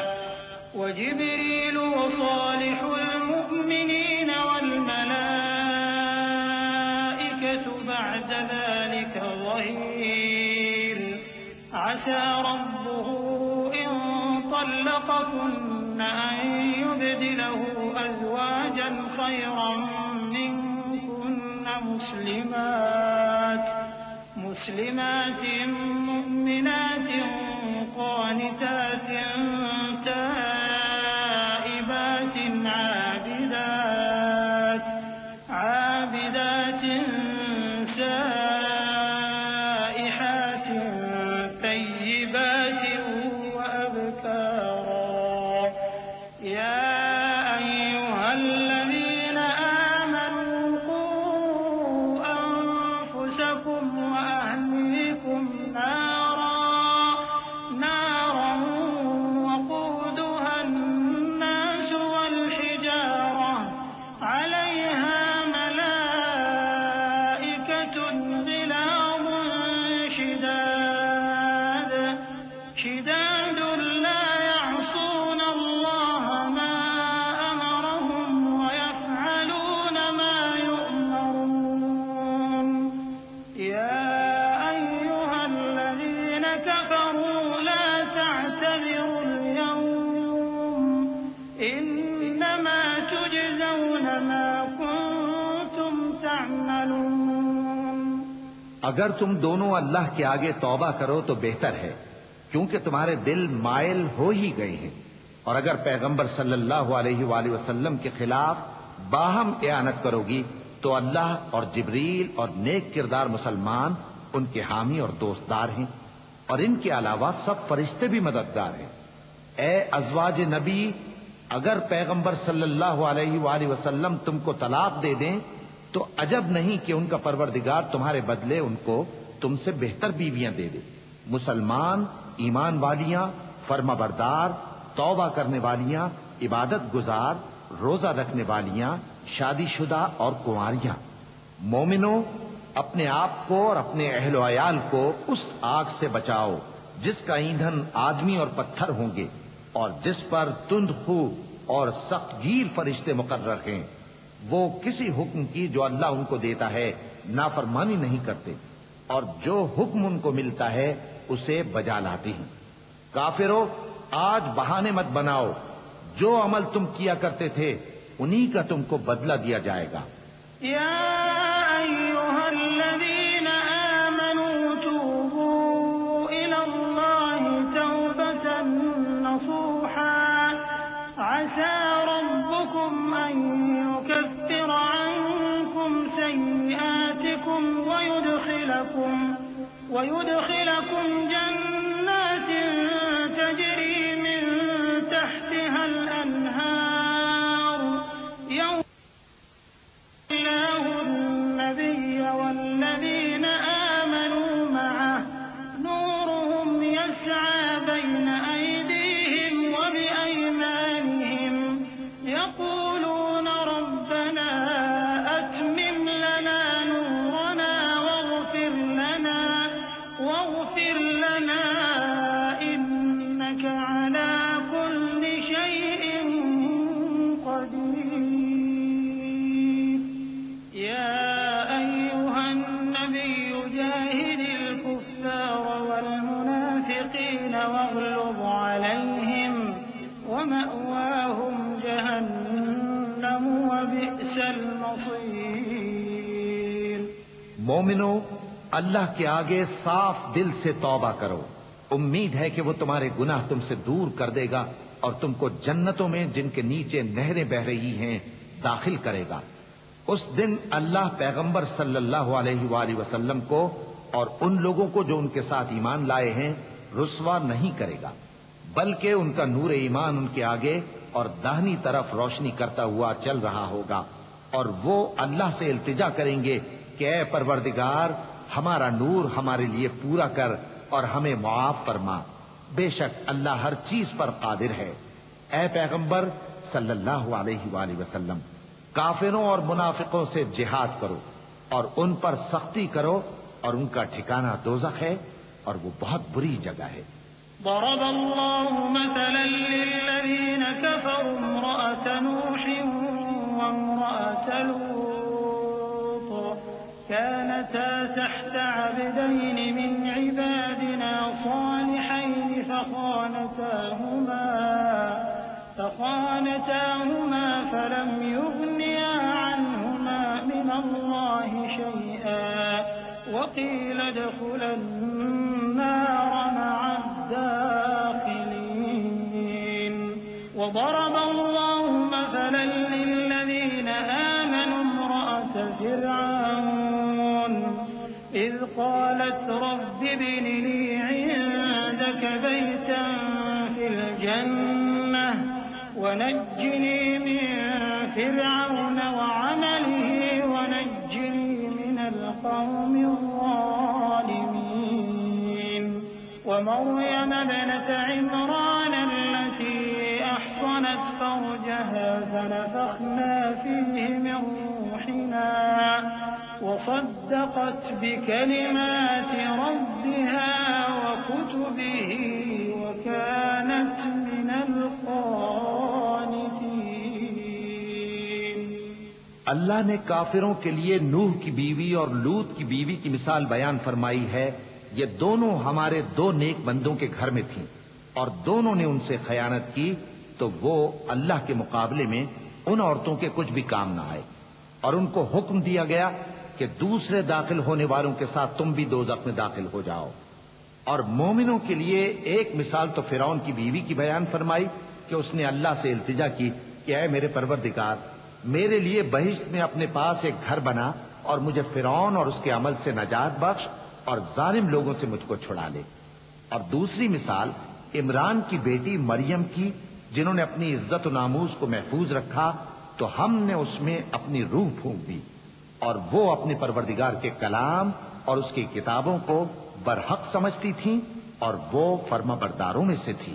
وجبريل وصالح المؤمنين والملائكة بعد ذلك ظهير عسى ربه طلقكن أن يبدله أزواجا خيرا منكن مسلمات مؤمنات قانتات تائبات عابدات سائحات طيبات وأبكارا يا أيها الذين آمنوا قوا أنفسكم وأهليكم نارا وقودها الناس والحجارة عليها ملائكة غلاظ شداد لا يعصون الله ما أمرهم ويفعلون ما يؤمرون يا أيها الذين كفروا لا تعتذروا اليوم إنما تجزون ما كنتم تعملون۔ اگر تم دونوں اللہ کے آگے توبہ کرو تو بہتر ہے، کیونکہ تمہارے دل مائل ہو ہی گئے ہیں، اور اگر پیغمبر صلی اللہ علیہ وآلہ وسلم کے خلاف باہم اعانت کرو گی تو اللہ اور جبریل اور نیک کردار مسلمان ان کے حامی اور دوستدار ہیں، اور ان کے علاوہ سب فرشتے بھی مددگار ہیں۔ اے ازواج نبی، اگر پیغمبر صلی اللہ علیہ وآلہ وسلم تم کو طلاق دے دیں تو عجب نہیں کہ ان کا پروردگار تمہارے بدلے ان کو تم سے بہتر بیویاں دے دے۔ مسلمان، ایمان والیاں، فرما بردار، توبہ کرنے والیاں، عبادت گزار، روزہ رکھنے والیاں، شادی شدہ اور کنواریاں۔ مومنوں، اپنے آپ کو اور اپنے اہل و عیال کو اس آگ سے بچاؤ جس کا ایندھن آدمی اور پتھر ہوں گے، اور جس پر تند خو اور سخت گیر فرشتے مقرر ہیں۔ وہ کسی حکم کی جو اللہ ان کو دیتا ہے نافرمانی نہیں کرتے، اور جو حکم ان کو ملتا ہے اسے بجا لاتے ہیں۔ کافروں، آج بہانے مت بناؤ، جو عمل تم کیا کرتے تھے انہی کا تم کو بدلہ دیا جائے گا۔ یا ایھا الذین آمنوا توبوا الی اللہ توبة نصوحا عسى ربكم ان يكفر عنكم سیئاتکم ويدخلكم جنات تجری من تحتها الانہار یوم الله النبي والذين آمنوا معه نورهم يسعى بين أيديهم وبأيمانهم يقولون ربنا أتمم لنا نورنا واغفر لنا إنك على كل شيء قدير يا أيها النبي جاهد الكفار والمنافقين واغلظ عليهم ومأواهم جهنم وبئس المصير۔ مومنو، اللہ کے آگے صاف دل سے توبہ کرو، امید ہے کہ وہ تمہارے گناہ تم سے دور کر دے گا اور تم کو جنتوں میں جن کے نیچے نہریں بہ رہی ہیں داخل کرے گا۔ اس دن اللہ پیغمبر صلی اللہ علیہ وآلہ وسلم کو اور ان لوگوں کو جو ان کے ساتھ ایمان لائے ہیں رسوا نہیں کرے گا، بلکہ ان کا نور ایمان ان کے آگے اور داہنی طرف روشنی کرتا ہوا چل رہا ہوگا، اور وہ اللہ سے التجا کریں گے کہ اے پروردگار، ہمارا نور ہمارے لیے پورا کر اور ہمیں معاف فرما، بے شک اللہ ہر چیز پر قادر ہے۔ اے پیغمبر صلی اللہ علیہ وآلہ وسلم، کافروں اور منافقوں سے جہاد کرو اور ان پر سختی کرو، اور ان کا ٹھکانہ دوزخ ہے اور وہ بہت بری جگہ ہے۔ ضرب الله مثلا للذين كفروا امرأة نوح وامرأة لوط كانتا تحت عبدين من عبادنا صالحين فخانتاهما فلم يغنيا عنهما من الله شيئا وقيل ادخلا النار مع الداخلين۔ وضرب الله مثلا للذين آمنوا امرأة فرعون إذ قالت رب ابن لي عندك بيتا في الجنة ونجني من فرعون وعمله ونجني من القوم الظالمين۔ ومريم ابنة عمران التي أحصنت فرجها فنفخنا فيه من روحنا وصدقت بكلمات ربها وكتبه وكانت من القانتين۔ اللہ نے کافروں کے لیے نوح کی بیوی اور لوط کی بیوی کی مثال بیان فرمائی ہے۔ یہ دونوں ہمارے دو نیک بندوں کے گھر میں تھیں، اور دونوں نے ان سے خیانت کی تو وہ اللہ کے مقابلے میں ان عورتوں کے کچھ بھی کام نہ آئے، اور ان کو حکم دیا گیا کہ دوسرے داخل ہونے والوں کے ساتھ تم بھی دوزخ میں داخل ہو جاؤ۔ اور مومنوں کے لیے ایک مثال تو فرعون کی بیوی کی بیان فرمائی کہ اس نے اللہ سے التجا کی کہ اے میرے پروردگار، میرے لیے بہشت میں اپنے پاس ایک گھر بنا اور مجھے فرعون اور اس کے عمل سے نجات بخش اور ظالم لوگوں سے مجھ کو چھڑا لے۔ اور دوسری مثال عمران کی بیٹی مریم کی، جنہوں نے اپنی عزت و ناموس کو محفوظ رکھا تو ہم نے اس میں اپنی روح پھونک دی، اور وہ اپنے پروردگار کے کلام اور اس کی کتابوں کو برحق سمجھتی تھیں اور وہ فرما برداروں میں سے تھی۔